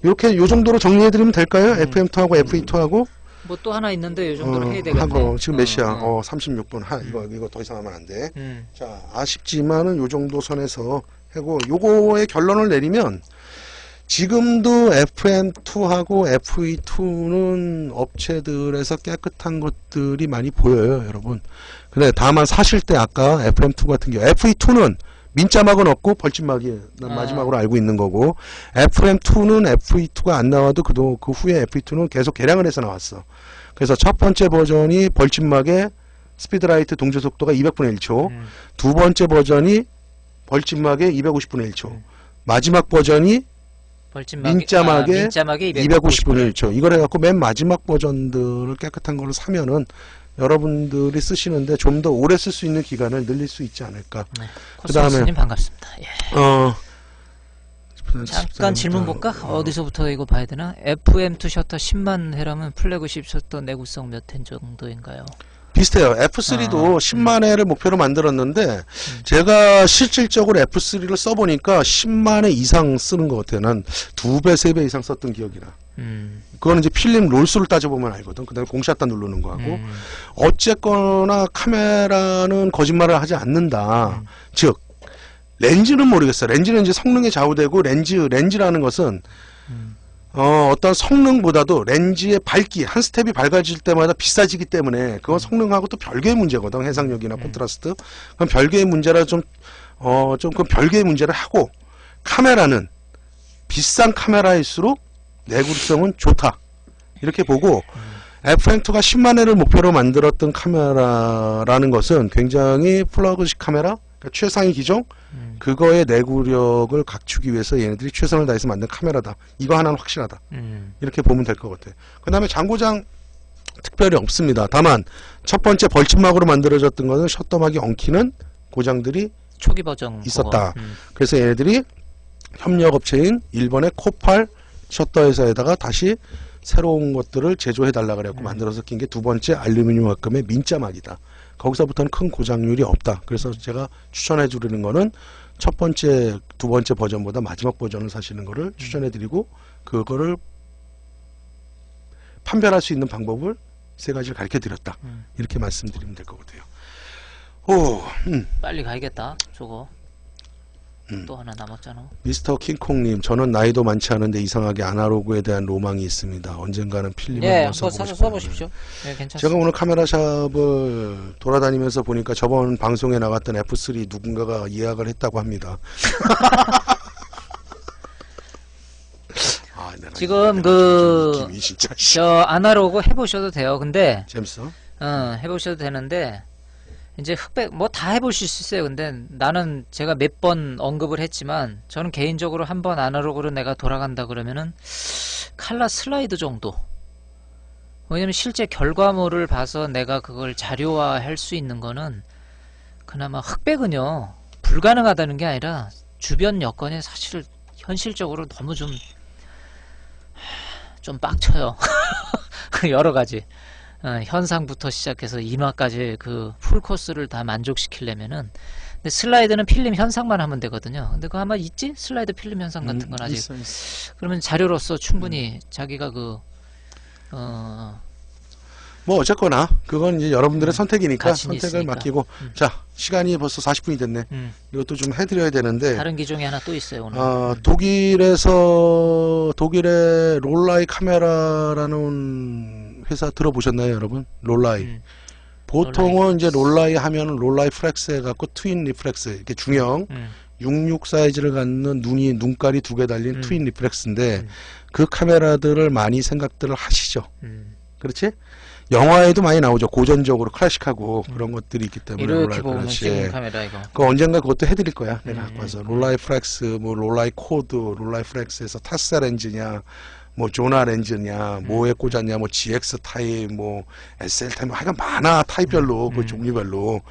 이렇게 요 정도로 정리해드리면 될까요? FM2하고 FE2하고 뭐 또 하나 있는데 요 정도로 해야 되겠네. 지금 몇 시야? 36분. 이거 더 이상 하면 안 돼. 자, 아쉽지만은 요 정도 선에서 하고 요거의 결론을 내리면 지금도 FM2하고 FE2는 업체들에서 깨끗한 것들이 많이 보여요, 여러분. 근데 다만 사실 때 아까 FM2 같은 경우 FE2는 민자막은 없고 벌집막이 난 마지막으로 알고 있는 거고, FM2는 FE2가 안 나와도 그 후에 FE2는 계속 개량을 해서 나왔어. 그래서 첫 번째 버전이 벌집막에 스피드라이트 동조 속도가 200분의 1초, 두 번째 버전이 벌집막에 250분의 1초, 마지막 버전이 민자막에 250분의 1초. 이걸 해갖고 맨 마지막 버전들을 깨끗한 걸로 사면은 여러분들이 쓰시는데 좀 더 오래 쓸 수 있는 기간을 늘릴 수 있지 않을까. 네, 그다음에 코스모스님 반갑습니다. 예. 잠깐 질문 볼까? 어디서부터 이거 봐야 되나? FM2 셔터 10만 회라면 플래그십 셔터 내구성 몇 회 정도인가요? 비슷해요. F3도 10만 회를 목표로 만들었는데 제가 실질적으로 F3를 써보니까 10만 회 이상 쓰는 것 같아요. 난 2배, 3배 이상 썼던 기억이라. 그거는 이제 필름 롤수를 따져보면 알거든. 그 다음에 공샷다 누르는 거하고. 어쨌거나 카메라는 거짓말을 하지 않는다. 즉 렌즈는 모르겠어. 렌즈는 이제 성능에 좌우되고 렌즈라는 것은 어떤 성능보다도 렌즈의 밝기, 한 스텝이 밝아질 때마다 비싸지기 때문에 그건 성능하고 또 별개의 문제거든. 해상력이나 콘트라스트. 그럼 별개의 문제라 좀 그 별개의 문제를 하고, 카메라는 비싼 카메라일수록 내구성은 좋다. 이렇게 보고, FM2가 10만 회를 목표로 만들었던 카메라라는 것은 굉장히 플러그식 카메라, 그러니까 최상위 기종, 그거의 내구력을 갖추기 위해서 얘네들이 최선을 다해서 만든 카메라다. 이거 하나는 확실하다. 이렇게 보면 될 것 같아. 그 다음에 장고장 특별히 없습니다. 다만 첫 번째 벌침막으로 만들어졌던 것은 셔터막이 엉키는 고장들이 초기 버전 있었다. 그래서 얘네들이 협력업체인 일본의 코팔 셔터 회사에다가 다시 새로운 것들을 제조해달라 그래갖고 만들어서 낀 게 두 번째 알루미늄 합금의 민자막이다. 거기서부터는 큰 고장률이 없다. 그래서 제가 추천해 드리는 거는 첫 번째, 두 번째 버전보다 마지막 버전을 사시는 거를 추천해 드리고, 그거를 판별할 수 있는 방법을 세 가지를 가르쳐 드렸다. 이렇게 말씀드리면 될 것 같아요. 빨리 가야겠다. 저거 또 하나 남았잖아. 미스터 킹콩님, 저는 나이도 많지 않은데 이상하게 아날로그에 대한 로망이 있습니다. 언젠가는 필름을 한번 써보고 사서 싶어요. 써보십시오. 네, 괜찮습니다. 제가 오늘 카메라샵을 돌아다니면서 보니까 저번 방송에 나갔던 F3 누군가가 예약을 했다고 합니다. 지금 느낌이 진짜 저 아날로그 해보셔도 돼요. 근데 재밌어? 해보셔도 되는데 이제 흑백 뭐 다 해보실 수 있어요. 근데 나는 제가 몇 번 언급을 했지만 저는 개인적으로 한번 아날로그로 내가 돌아간다 그러면은 칼라 슬라이드 정도. 왜냐면 실제 결과물을 봐서 내가 그걸 자료화할 수 있는 거는 그나마 흑백은요 불가능하다는 게 아니라 주변 여건이 사실 현실적으로 너무 좀 빡쳐요. 여러 가지 현상부터 시작해서 인화까지 그 풀코스를 다 만족시키려면은. 근데 슬라이드는 필름 현상만 하면 되거든요. 근데 그거 아마 있지? 슬라이드 필름 현상 같은 건 아직. 있어. 그러면 자료로서 충분히 자기가 그 뭐 어쨌거나 그건 이제 여러분들의 선택이니까 가치는 선택을 있으니까. 맡기고 자 시간이 벌써 40분이 됐네. 이것도 좀 해드려야 되는데 다른 기종이 하나 또 있어요 오늘. 독일의 롤라이 카메라라는 회사 들어보셨나요 여러분? 롤라이. 보통은 이제 롤라이 하면은 롤라이 플렉스 해갖고 트윈 리플렉스 이렇게 중형 66 사이즈를 갖는 눈깔이 두 개 달린 트윈 리플렉스인데 그 카메라들을 많이 생각들을 하시죠. 그렇지? 영화에도 많이 나오죠. 고전적으로 클래식하고 그런 것들이 있기 때문에 이렇게 롤라이 보면 그렇지. 찍은 카메라 이거. 그 언젠가 그것도 해드릴 거야. 내가 갖고 와서 롤라이 플렉스, 뭐 롤라이 코드, 롤라이 플렉스에서 타셀 렌즈냐, 뭐 조나 렌즈냐, 뭐에 꽂았냐, 뭐 GX 타입, 뭐 SL 타입, 하여간 많아 타입별로 그 종류별로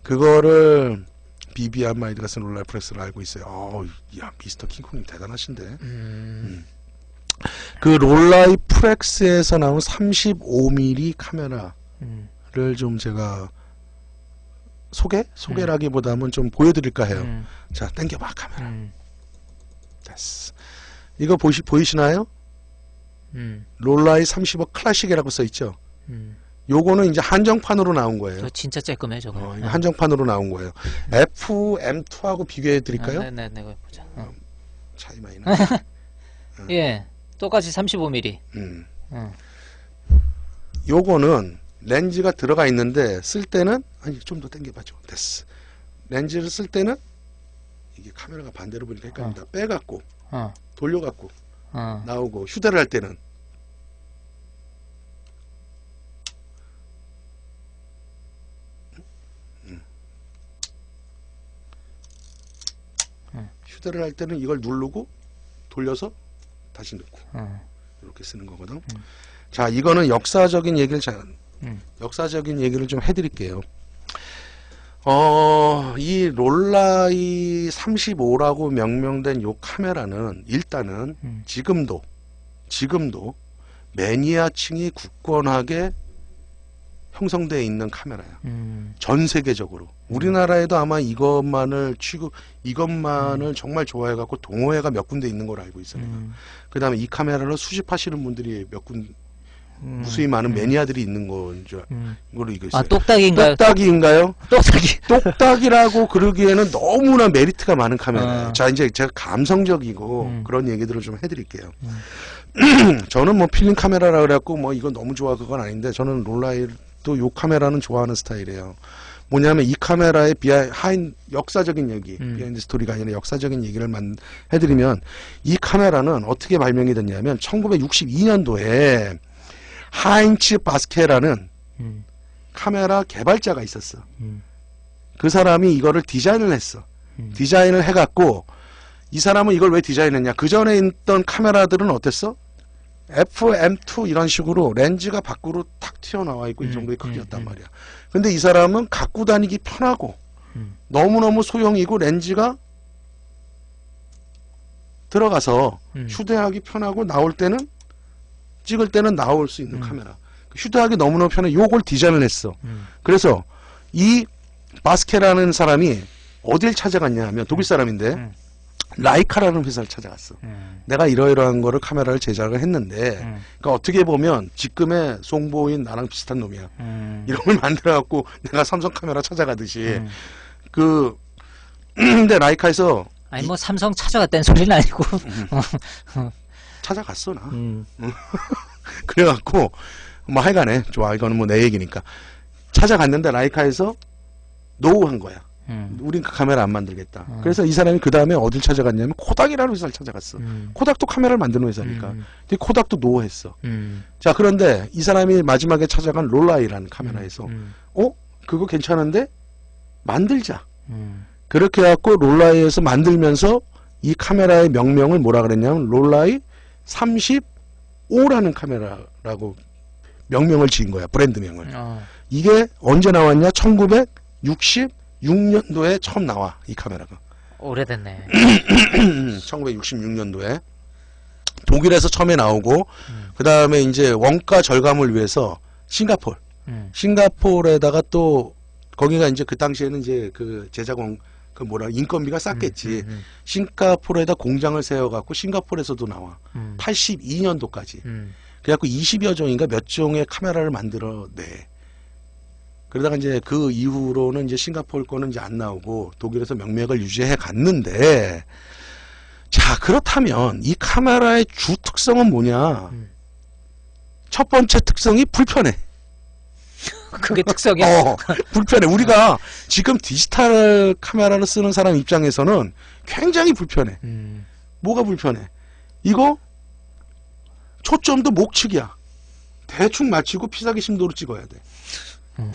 그거를 비비안 마이드가 쓴 롤라이 플렉스를 알고 있어요. 야 미스터 킹콩님 대단하신데. 그 롤라이 프렉스에서 나온 35mm 카메라를 좀 제가 소개라기보다는 좀 보여드릴까 해요. 자, 당겨봐 카메라. 됐어. 이거 보이시나요? 롤라이 35 클래식이라고 써있죠. 요거는 이제 한정판으로 나온 거예요. 저 진짜 쬐끔해 저거. 이거 한정판으로 나온 거예요. FM2하고 비교해 드릴까요? 네네 보자. 차이 많이 나. 예, 똑같이 35mm. 요거는 렌즈가 들어가 있는데 쓸 때는 좀 더 당겨봐줘. 됐어. 렌즈를 쓸 때는 이게 카메라가 반대로 보니까 헷갈린다. 빼갖고 돌려갖고 나오고 휴대를 할 때는 휴대를 할 때는 이걸 누르고 돌려서 다시 넣고 이렇게 쓰는 거거든. 자, 이거는 역사적인 얘기를 좀 해드릴게요. 이 롤라이 35라고 명명된 요 카메라는 일단은 지금도 매니아층이 굳건하게 형성되어 있는 카메라야. 전 세계적으로. 우리나라에도 아마 이것만을 정말 좋아해갖고 동호회가 몇 군데 있는 걸 알고 있어요. 그 다음에 이 카메라를 수집하시는 분들이 무수히 많은 매니아들이 있는 건 줄 걸로 이거 있어요. 똑딱인가요? 똑딱이인가요? 똑딱이. 똑딱이라고 그러기에는 너무나 메리트가 많은 카메라예요. 자, 이제 제가 감성적이고 그런 얘기들을 좀 해드릴게요. 저는 뭐 필름 카메라라 그래갖고 뭐 이거 너무 좋아 그건 아닌데 저는 롤라이도 요 카메라는 좋아하는 스타일이에요. 뭐냐면 이 카메라의 역사적인 얘기, 비하인드 스토리가 아니라 역사적인 얘기를 해드리면 이 카메라는 어떻게 발명이 됐냐면 1962년도에 하인츠 바스케라는 카메라 개발자가 있었어. 그 사람이 이거를 디자인을 했어. 디자인을 해갖고 이 사람은 이걸 왜 디자인했냐? 그 전에 있던 카메라들은 어땠어? FM2 이런 식으로 렌즈가 밖으로 탁 튀어나와 있고 이 정도의 크기였단 말이야. 근데 이 사람은 갖고 다니기 편하고 너무너무 소형이고 렌즈가 들어가서 휴대하기 편하고 찍을 때는 나올 수 있는 카메라. 휴대하기 너무너무 편해. 요걸 디자인을 했어. 그래서 이 바스케라는 사람이 어딜 찾아갔냐 하면 독일 사람인데 라이카라는 회사를 찾아갔어. 내가 이러이러한 거를 카메라를 제작을 했는데 그러니까 어떻게 보면 지금의 송보인 나랑 비슷한 놈이야. 이런 걸 만들어갖고 내가 삼성 카메라 찾아가듯이 근데 라이카에서 아니 뭐 삼성 찾아갔다는 소리는 아니고 찾아갔어 나. 그래갖고 뭐 하여간에 좋아 이거는 뭐 내 얘기니까 찾아갔는데 라이카에서 노후한 거야. 우린 그 카메라 안 만들겠다. 그래서 이 사람이 그 다음에 어딜 찾아갔냐면 코닥이라는 회사를 찾아갔어. 코닥도 카메라를 만드는 회사니까. 근데 코닥도 노후했어. 자, 그런데 이 사람이 마지막에 찾아간 롤라이라는 카메라에서 그거 괜찮은데 만들자. 그렇게 해갖고 롤라이에서 만들면서 이 카메라의 명명을 뭐라 그랬냐면 롤라이 35라는 카메라라고 명명을 지은 거야. 브랜드명을. 이게 언제 나왔냐? 1966년도에 처음 나와. 이 카메라가. 오래됐네. 1966년도에 독일에서 처음에 나오고 그 다음에 이제 원가 절감을 위해서 싱가포르에다가 또 거기가 이제 그 당시에는 이제 그 제작원 인건비가 쌌겠지. 싱가포르에다 공장을 세워갖고 싱가포르에서도 나와. 82년도까지. 그래갖고 20여 종인가 몇 종의 카메라를 만들어내. 그러다가 이제 그 이후로는 이제 싱가포르 거는 이제 안 나오고 독일에서 명맥을 유지해 갔는데, 자, 그렇다면 이 카메라의 주 특성은 뭐냐? 첫 번째 특성이 불편해. 그게 특성이야. 불편해. 우리가 지금 디지털 카메라를 쓰는 사람 입장에서는 굉장히 불편해. 뭐가 불편해? 이거 초점도 목측이야. 대충 맞추고 피사기 심도로 찍어야 돼. 응?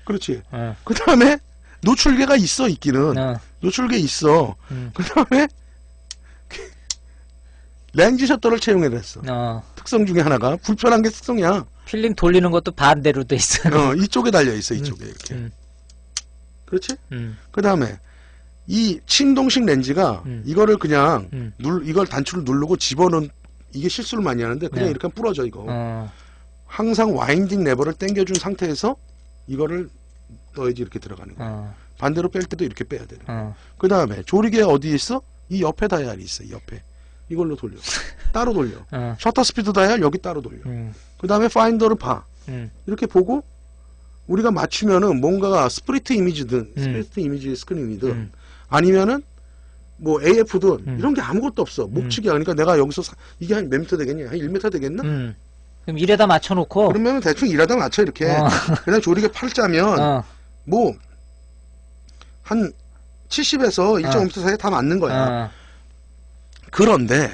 그렇지. 그 다음에 노출계가 있어, 있기는. 노출계 있어. 그 다음에 렌즈 셔터를 채용해야 했어. 특성 중에 하나가 불편한 게 특성이야. 필름 돌리는 것도 반대로 돼 있어요. 이쪽에 달려 있어, 이쪽에 이렇게. 그렇지? 그 다음에 이 침동식 렌즈가 이거를 그냥 이걸 단추를 누르고 집어넣은, 이게 실수를 많이 하는데 그냥 이렇게 하면 부러져 이거. 항상 와인딩 레버를 당겨준 상태에서 이거를 넣어야지 이렇게 들어가는 거야. 반대로 뺄 때도 이렇게 빼야 되는 거야. 그 다음에 조리개 어디 있어? 이 옆에 다이얼이 있어, 이 옆에. 이걸로 돌려. 따로 돌려. 셔터 스피드 다이얼 여기 따로 돌려. 그 다음에 파인더를 봐. 이렇게 보고 우리가 맞추면은 뭔가가 스프리트 이미지든 스프리트 이미지 스크린이든 아니면은 뭐 AF든 이런 게 아무것도 없어. 목측이야. 그러니까 내가 여기서 이게 한 몇 미터 되겠냐? 한 1m 되겠나? 그럼 이래다 맞춰놓고. 그러면 대충 일하다 맞춰 이렇게. 그냥 조리개 팔자면 뭐 한 70에서 1.5m 사이에 다 맞는 거야. 그런데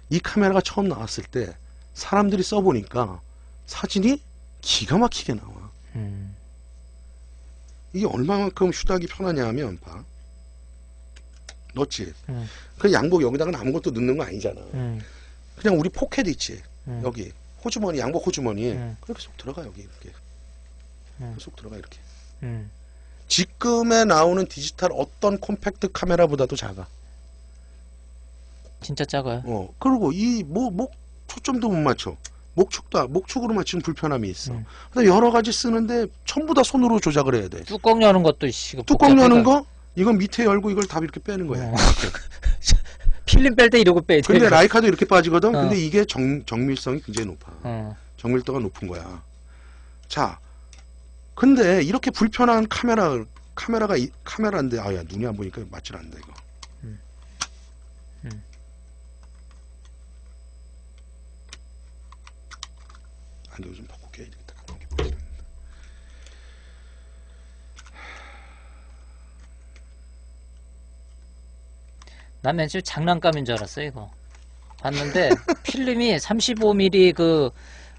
이 카메라가 처음 나왔을 때 사람들이 써보니까 사진이 기가 막히게 나와. 이게 얼마만큼 휴대하기 편하냐 하면 봐. 넣지. 그 양복 여기다가 아무것도 넣는 거 아니잖아. 그냥 우리 포켓 있지. 여기 호주머니, 양복 호주머니. 그렇게 쏙 들어가 여기 이렇게. 쏙 들어가 이렇게. 지금에 나오는 디지털 어떤 콤팩트 카메라보다도 작아. 진짜 작아요. 그리고 이 목 초점도 못 맞춰. 목축으로 맞추는 불편함이 있어. 근데 여러 가지 쓰는데 전부 다 손으로 조작을 해야 돼. 뚜껑 여는 것도 뚜껑 여는 거? 이건 밑에 열고 이걸 다 이렇게 빼는 거야. 필름 뺄 때 이러고 빼야 돼. 근데 라이카도 이렇게 빠지거든. 근데 이게 정밀성이 굉장히 높아. 정밀도가 높은 거야. 자, 근데 이렇게 불편한 카메라인데, 아야 눈이 안 보니까 맞질 않는다 이거. 안경 좀 벗고 껴야 되겠다. 난 맨 처음 장난감인 줄 알았어 이거. 봤는데 필름이 35mm 그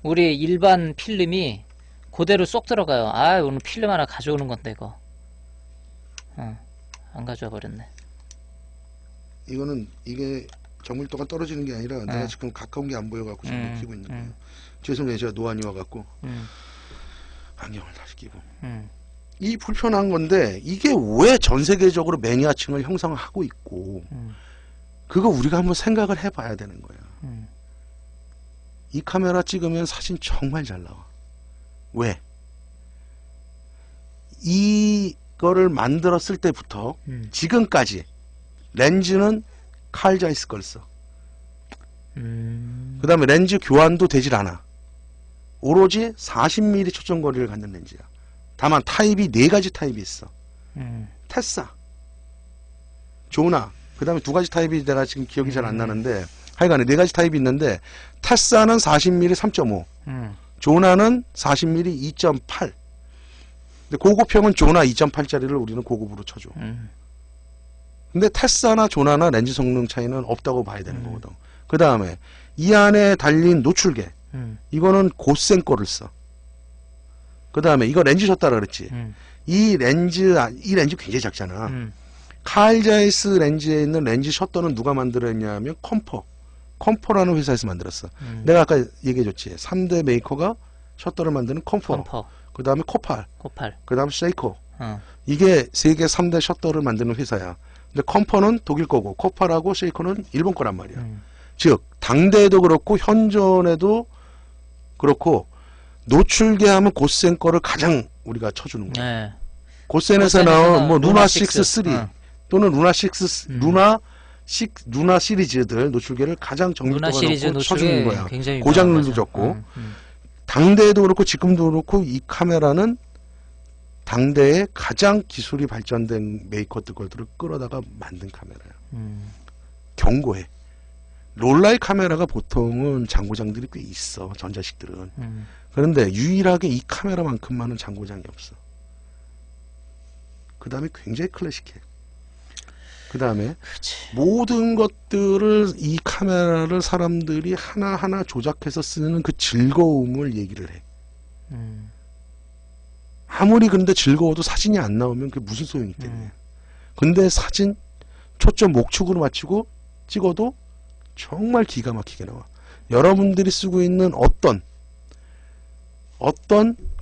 우리 일반 필름이 그대로 쏙 들어가요. 아 오늘 필름 하나 가져오는 건데 이거. 안 가져와 버렸네. 이게 정밀도가 떨어지는 게 아니라 내가 지금 가까운 게 안 보여갖고 지금 못 끼고 있는 거예요. 죄송해요. 제가 노안이 와갖고 안경을 다시 끼고. 이 불편한 건데 이게 왜 전 세계적으로 매니아층을 형성하고 있고 그거 우리가 한번 생각을 해봐야 되는 거야. 이 카메라 찍으면 사진 정말 잘 나와. 왜? 이거를 만들었을 때부터 지금까지 렌즈는 칼 자이스 걸 써. 그 다음에 렌즈 교환도 되질 않아. 오로지 40mm 초점거리를 갖는 렌즈야. 다만 타입이 4가지 타입이 있어. 테사, 조나, 그 다음에 2가지 타입이 내가 지금 기억이 잘 안 나는데 하여간에 4가지 타입이 있는데 테사는 40mm 3.5, 조나는 40mm 2.8. 근데 고급형은 조나 2.8짜리를 우리는 고급으로 쳐줘. 근데 테사나 조나나 렌즈 성능 차이는 없다고 봐야 되는 거거든. 그 다음에 이 안에 달린 노출계, 이거는 고센 거를 써. 그 다음에 이거 렌즈 셔터라 그랬지. 이 렌즈 굉장히 작잖아. 칼 자이스 렌즈에 있는 렌즈 셔터는 누가 만들었냐면 컴포라는 회사에서 만들었어. 내가 아까 얘기해줬지. 3대 메이커가 셔터를 만드는 컴포. 그 다음에 코팔. 그 다음에 세이코. 이게 세계 3대 셔터를 만드는 회사야. 근데 컴포는 독일 거고 코팔하고 세이코는 일본 거란 말이야. 즉 당대에도 그렇고 현존에도 그렇고 노출계 하면 고센 거를 가장 우리가 쳐주는 거야. 고센에서 나온 뭐 루나 6 3 또는 루나 6 루나 루나 시리즈들 노출계를 가장 루나 정밀도가 시리즈 높고 쳐주는 노출이 거야. 굉장히 고장률도 유명하죠. 적고. 당대에도 그렇고 지금도 그렇고 이 카메라는 당대에 가장 기술이 발전된 메이커들 것들을 끌어다가 만든 카메라야. 견고해. 롤라의 카메라가 보통은 장고장들이 꽤 있어. 전자식들은. 그런데 유일하게 이 카메라만큼만은 장고장이 없어. 그 다음에 굉장히 클래식해. 그 다음에 모든 것들을 이 카메라를 사람들이 하나하나 조작해서 쓰는 그 즐거움을 얘기를 해. 아무리 근데 즐거워도 사진이 안 나오면 그게 무슨 소용이 있겠냐. 근데 사진 초점 목축으로 맞추고 찍어도 정말 기가 막히게 나와. 여러분들이 쓰고 있는 어떤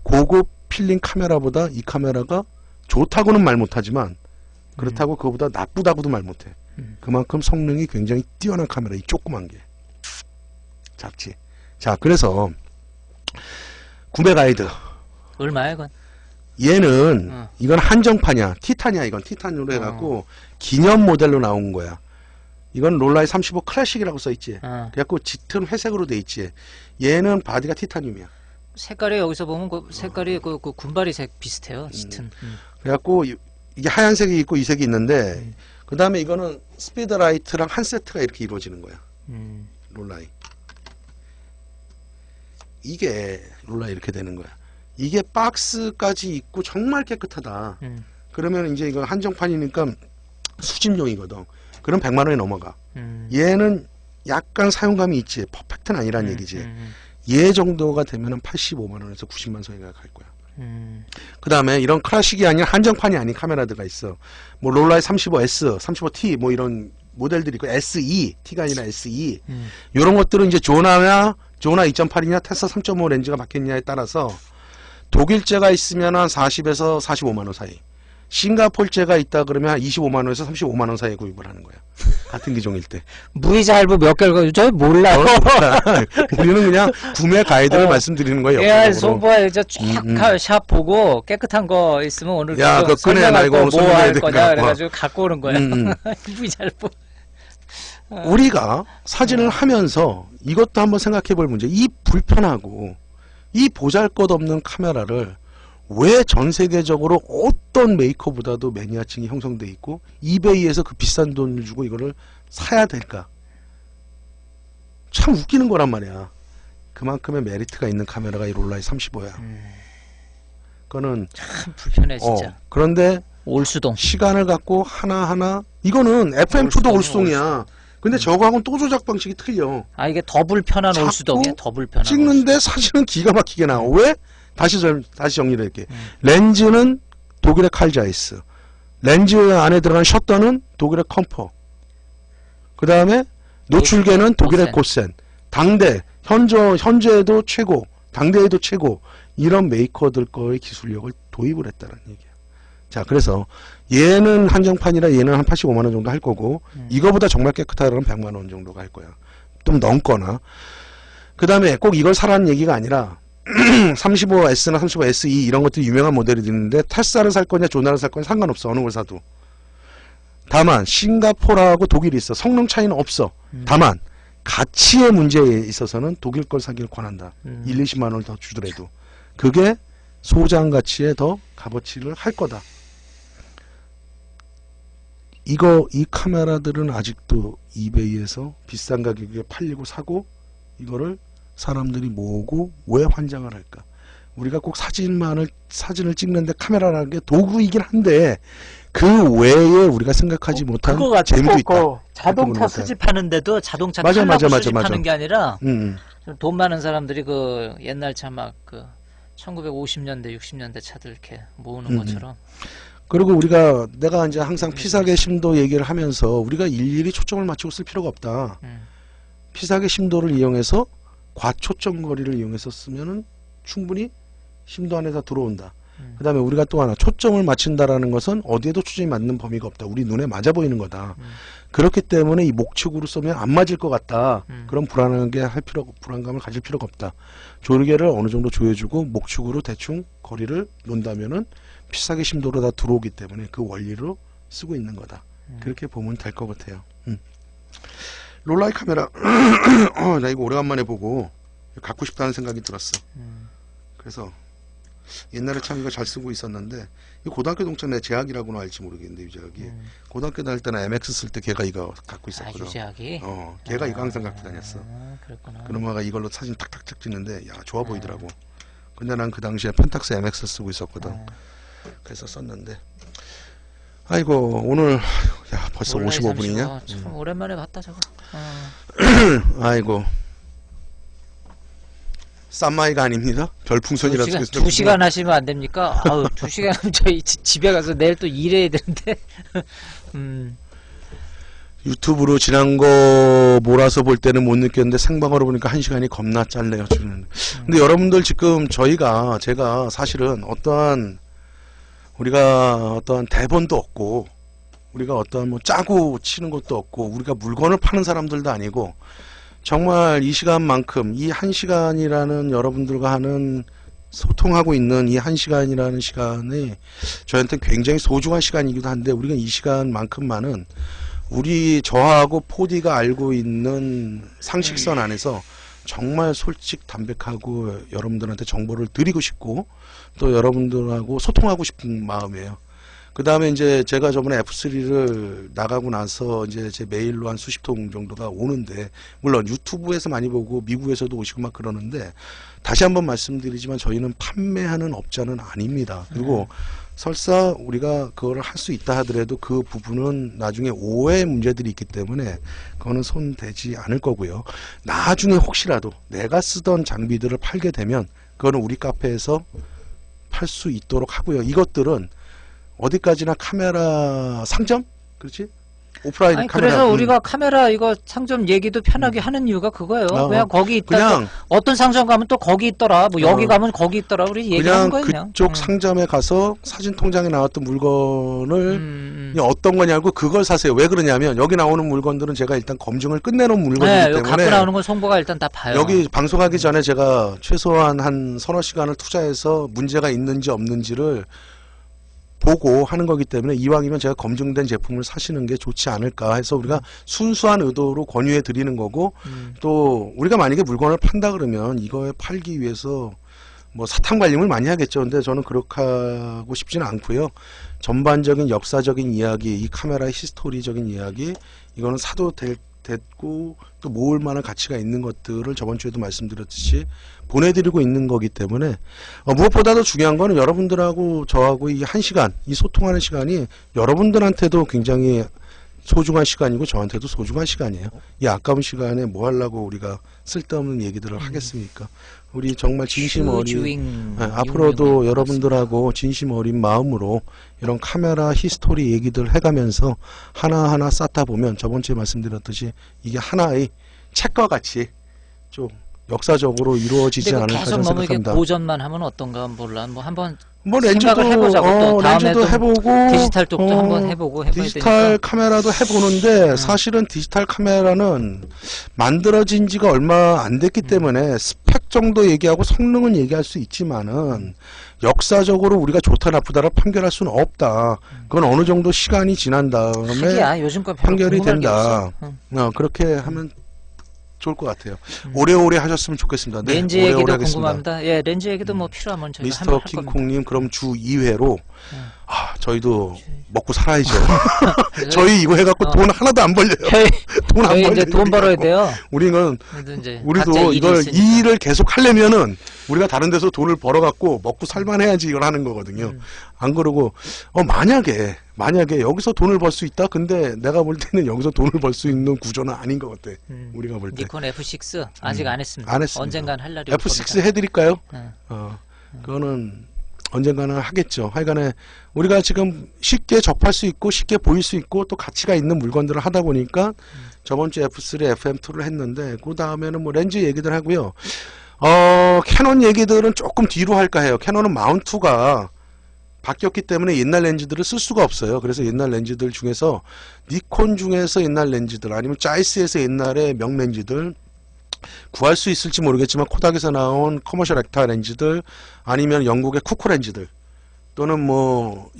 고급 필름 카메라보다 이 카메라가 좋다고는 말 못하지만 그렇다고 그거보다 나쁘다고도 말 못해. 그만큼 성능이 굉장히 뛰어난 카메라. 이 조그만 게 작지. 자, 그래서 구매 가이드. 얼마야 이건? 얘는 이건 한정판이야. 티탄이야. 이건 티탄으로 해갖고 기념 모델로 나온 거야. 이건 롤라의 35 클래식이라고 써있지. 그래갖고 짙은 회색으로 돼 있지. 얘는 바디가 티타늄이야. 색깔이 여기서 보면 그 색깔이 그 군바리 색 비슷해요. 짙은. 그래갖고 이게 하얀색이 있고 이 색이 있는데 그 다음에 이거는 스피드라이트랑 한 세트가 이렇게 이루어지는 거야. 롤라이. 이게 롤라이 이렇게 되는 거야. 이게 박스까지 있고 정말 깨끗하다. 그러면 이제 이거 한정판이니까 수집용이거든. 그럼 100만 원이 넘어가. 얘는 약간 사용감이 있지. 퍼펙트는 아니란 얘기지. 얘 정도가 되면은 85만 원에서 90만 사이가 갈 거야. 그 다음에 이런 클래식이 아닌 한정판이 아닌 카메라들가 있어. 뭐 롤라의 35S, 35T 뭐 이런 모델들이 있고 SE, T가 아니라 SE. 이런 것들은 이제 조나 2.8이냐 테슬라 3.5 렌즈가 바뀌느냐에 따라서 독일제가 있으면 한 40에서 45만 원 사이. 싱가폴제가 있다 그러면 한 25만 원에서 35만 원 사이에 구입을 하는 거야. 같은 기종일 때. 무이자 할부 몇 개를 저 몰라요. 우리는 그냥 구매 가이드를 말씀드리는 거예요. 예, 소보에 샵 보고 깨끗한 거 있으면 오늘 야, 그거 꺼내. 나 이거 오늘 뭐 할 설명해야 거냐 되니까. 그래가지고 갖고 오는 거야. 무이자 할부. 우리가 사진을 하면서 이것도 한번 생각해 볼 문제. 이 불편하고 이 보잘것없는 카메라를 왜 전 세계적으로 어떤 메이커보다도 매니아층이 형성돼 있고 이베이에서 그 비싼 돈을 주고 이거를 사야 될까? 참 웃기는 거란 말이야. 그만큼의 메리트가 있는 카메라가 이 롤라이 35야. 그거는 참 불편해 진짜. 그런데 올수동. 시간을 갖고 하나하나 이거는 FM2도 올수동이야. 근데 저거하고는 또 조작 방식이 틀려. 아 이게 더 불편한 자꾸 올수동이야. 더 불편한. 찍는데 사진은 기가 막히게 나와. 왜? 다시 정리를 할게. 렌즈는 독일의 칼 자이스. 렌즈 안에 들어간 셔터는 독일의 컴퍼. 그 다음에 노출계는 독일의 고센. 당대, 현재에도 최고, 당대에도 최고. 이런 메이커들 거의 기술력을 도입을 했다는 얘기야. 자, 그래서 얘는 한정판이라 얘는 한 85만 원 정도 할 거고 이거보다 정말 깨끗하다면 100만 원 정도가 할 거야. 좀 넘거나. 그 다음에 꼭 이걸 사라는 얘기가 아니라 35S나 35SE 이런 것들이 유명한 모델이 있는데 테슬라를 살 거냐 조나를 살 거냐 상관없어. 어느 걸 사도. 다만 싱가포르하고 독일이 있어. 성능 차이는 없어. 다만 가치의 문제에 있어서는 독일 걸 사기를 권한다. 1, 20만 원을 더 주더라도. 그게 소장 가치에 더 값어치를 할 거다. 이 카메라들은 아직도 이베이에서 비싼 가격에 팔리고 사고 이거를 사람들이 모으고 왜 환장을 할까? 우리가 꼭 사진을 찍는데 카메라라는 게 도구이긴 한데 그 외에 우리가 생각하지 못한 그거 재미도 있다. 자동차 수집하는데도 자동차 맞아, 탈라고 맞아, 맞아, 수집하는 맞아. 게 아니라 돈 많은 사람들이 그 옛날 차 막 그 1950년대 60년대 차들 이렇게 모으는 것처럼. 그리고 내가 이제 항상 피사계 심도 얘기를 하면서 우리가 일일이 초점을 맞추고 쓸 필요가 없다. 피사계 심도를 이용해서 과초점 거리를 이용해서 쓰면은 충분히 심도 안에 다 들어온다. 그 다음에 우리가 또 하나 초점을 맞춘다라는 것은 어디에도 초점이 맞는 범위가 없다. 우리 눈에 맞아 보이는 거다. 그렇기 때문에 이 목축으로 쏘면 안 맞을 것 같다. 그런 불안감을 가질 필요가 없다. 조르개를 어느 정도 조여주고 목축으로 대충 거리를 놓는다면은 피사계 심도로 다 들어오기 때문에 그 원리로 쓰고 있는 거다. 그렇게 보면 될 것 같아요. 롤라이 카메라 나 이거 오래간만에 보고 갖고 싶다는 생각이 들었어. 그래서 옛날에 참 이거 잘 쓰고 있었는데 이 고등학교 동창 내 제학이라고는 알지 모르겠는데 유재학이 고등학교 다닐 때나 MX 쓸 때 걔가 이거 갖고 아, 있었거든. 유재학이? 걔가 이거 항상 갖고 다녔어. 그랬구나. 그놈아가 이걸로 사진 탁탁탁 찍는데 야 좋아 보이더라고. 근데 난 그 당시에 펜탁스 MX 쓰고 있었거든. 그래서 썼는데 아이고 오늘 야 벌써 롤라이 55분이냐? 35. 참 오랜만에 봤다 저거. 아이고 쌈마이가 아닙니다. 별풍선이라서 2시간 하시면 안 됩니까? 아우 2시간 하면 저희 집에 가서 내일 또 일해야 되는데. 유튜브로 지난 거 몰아서 볼 때는 못 느꼈는데 생방으로 보니까 1시간이 겁나 짧네요. 근데 여러분들 지금 제가 사실은 우리가 어떠한 대본도 없고 우리가 어떠한 뭐 짜고 치는 것도 없고 우리가 물건을 파는 사람들도 아니고 정말 이 시간만큼 이 1시간이라는 여러분들과 하는 소통하고 있는 이 1시간이라는 시간이 저한테는 굉장히 소중한 시간이기도 한데 우리가 이 시간만큼만은 저하고 포디가 알고 있는 상식선 안에서 정말 솔직 담백하고 여러분들한테 정보를 드리고 싶고 또 여러분들하고 소통하고 싶은 마음이에요. 그 다음에 이제 제가 저번에 F3를 나가고 나서 이제 제 메일로 한 수십 통 정도가 오는데, 물론 유튜브에서 많이 보고 미국에서도 오시고 막 그러는데, 다시 한번 말씀드리지만 저희는 판매하는 업자는 아닙니다. 그리고 설사 우리가 그걸 할 수 있다 하더라도 그 부분은 나중에 오해 문제들이 있기 때문에 그거는 손대지 않을 거고요. 나중에 혹시라도 내가 쓰던 장비들을 팔게 되면 그거는 우리 카페에서 팔 수 있도록 하고요. 이것들은 어디까지나 카메라 상점? 그렇지? 오프라인 아니, 카메라. 그래서 우리가 카메라 이거 상점 얘기도 편하게 하는 이유가 그거예요. 그냥 거기 있다. 그냥 어떤 상점 가면 또 거기 있더라. 뭐 여기 가면 거기 있더라. 우리 얘기하는 거예요, 그냥. 그쪽 상점에 가서 사진 통장에 나왔던 물건을 그냥 어떤 거냐고 그걸 사세요. 왜 그러냐면 여기 나오는 물건들은 제가 일단 검증을 끝내놓은 물건이기 네, 때문에 갖고 나오는 건 송보가 일단 다 봐요. 여기 방송하기 전에 제가 최소한 한 서너 시간을 투자해서 문제가 있는지 없는지를 보고 하는 거기 때문에 이왕이면 제가 검증된 제품을 사시는 게 좋지 않을까 해서 우리가 순수한 의도로 권유해 드리는 거고, 또 우리가 만약에 물건을 판다 그러면 이거에 팔기 위해서 뭐 사탕 발림을 많이 하겠죠. 근데 저는 그렇게 하고 싶지는 않고요. 전반적인 역사적인 이야기, 이 카메라의 히스토리적인 이야기, 이거는 사도 됐고 또 모을 만한 가치가 있는 것들을 저번 주에도 말씀드렸듯이 보내드리고 있는 거기 때문에 무엇보다도 중요한 거는 여러분들하고 저하고 이 1시간, 이 소통하는 시간이 여러분들한테도 굉장히 소중한 시간이고 저한테도 소중한 시간이에요. 이 아까운 시간에 뭐 하려고 우리가 쓸데없는 얘기들을 하겠습니까? 우리 정말 진심 어린, 앞으로도 여러분들하고 진심 어린 마음으로 이런 카메라 히스토리 얘기들 해가면서 하나하나 쌓다 보면 저번 주에 말씀드렸듯이 이게 하나의 책과 같이 좀 역사적으로 이루어지지 근데 않을까 계속 너무 이게 생각합니다. 고전만 하면 어떤가 몰라. 뭐 한번 뭐 생각을 해보자고. 또 렌즈도 다음에 해보고 디지털 쪽도 한번 해봐야 디지털 되니까. 카메라도 해보는데 사실은 디지털 카메라는 만들어진 지가 얼마 안 됐기 때문에 스펙 정도 얘기하고 성능은 얘기할 수 있지만은 역사적으로 우리가 좋다 나쁘다를 판결할 수는 없다. 그건 어느 정도 시간이 지난 다음에 하기야 요즘 거 별로 판결이 궁금할 게 된다. 없어. 그렇게 하면 좋을 것 같아요. 오래오래 하셨으면 좋겠습니다. 네, 렌즈 오래오래 얘기도 하겠습니다. 궁금합니다. 예, 렌즈 얘기도 뭐 필요하면 저희가 미스터 한번 할 겁니다. 킹콩님, 그럼 주 2회로 저희도 먹고 살아야죠. 저희 이거 해갖고 돈 하나도 안 벌려요. 돈 안 저희 벌려요. 이제 돈 벌어야 돼요. 우리는 이제 각자 우리도 일이 이걸 있으니까. 이 일을 계속 하려면은 우리가 다른 데서 돈을 벌어갖고 먹고 살만 해야지 이걸 하는 거거든요. 안 그러고 만약에 여기서 돈을 벌 수 있다. 근데 내가 볼 때는 여기서 돈을 벌 수 있는 구조는 아닌 것 같아. 우리가 볼 때. 니콘 F6 아직 안 했습니다. 안 했습니다. 언젠간 할 날이 F6 해드릴까요? 네. 그거는 언젠가는 하겠죠. 하여간에 우리가 지금 쉽게 접할 수 있고 쉽게 보일 수 있고 또 가치가 있는 물건들을 하다 보니까 저번 주에 F3, FM2를 했는데 그 다음에는 뭐 렌즈 얘기들 하고요. 캐논 얘기들은 조금 뒤로 할까 해요. 캐논은 마운트가 바뀌었기 때문에 옛날 렌즈들을 쓸 수가 없어요. 그래서 옛날 렌즈들 중에서 니콘 중에서 옛날 렌즈들 아니면 짜이스에서 옛날의 명 렌즈들 구할 수 있을지 모르겠지만 코닥에서 나온 커머셜 액타 렌즈들 아니면 영국의 쿠코 렌즈들 또는 뭐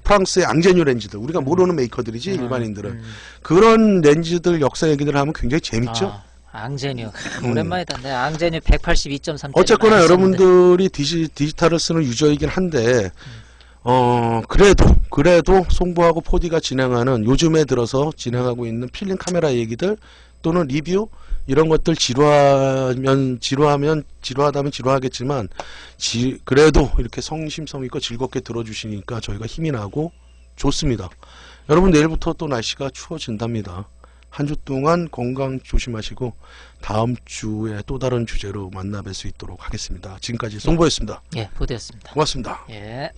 프랑스의 앙제뉴 렌즈들 우리가 모르는 메이커들이지 일반인들은 그런 렌즈들 역사 얘기들 하면 굉장히 재밌죠. 앙제뉴 오랜만이다. 내 앙제뉴 182.3. 어쨌거나 여러분들이 디지털을 쓰는 유저이긴 한데 그래도 송보하고 4D가 진행하는 요즘에 들어서 진행하고 있는 필름 카메라 얘기들 또는 리뷰 이런 것들 지루하다면 지루하겠지만 그래도 이렇게 성심성 있고 즐겁게 들어주시니까 저희가 힘이 나고 좋습니다. 여러분 내일부터 또 날씨가 추워진답니다. 한 주 동안 건강 조심하시고 다음 주에 또 다른 주제로 만나 뵐 수 있도록 하겠습니다. 지금까지 송보였습니다. 예, 보드였습니다. 고맙습니다. 예.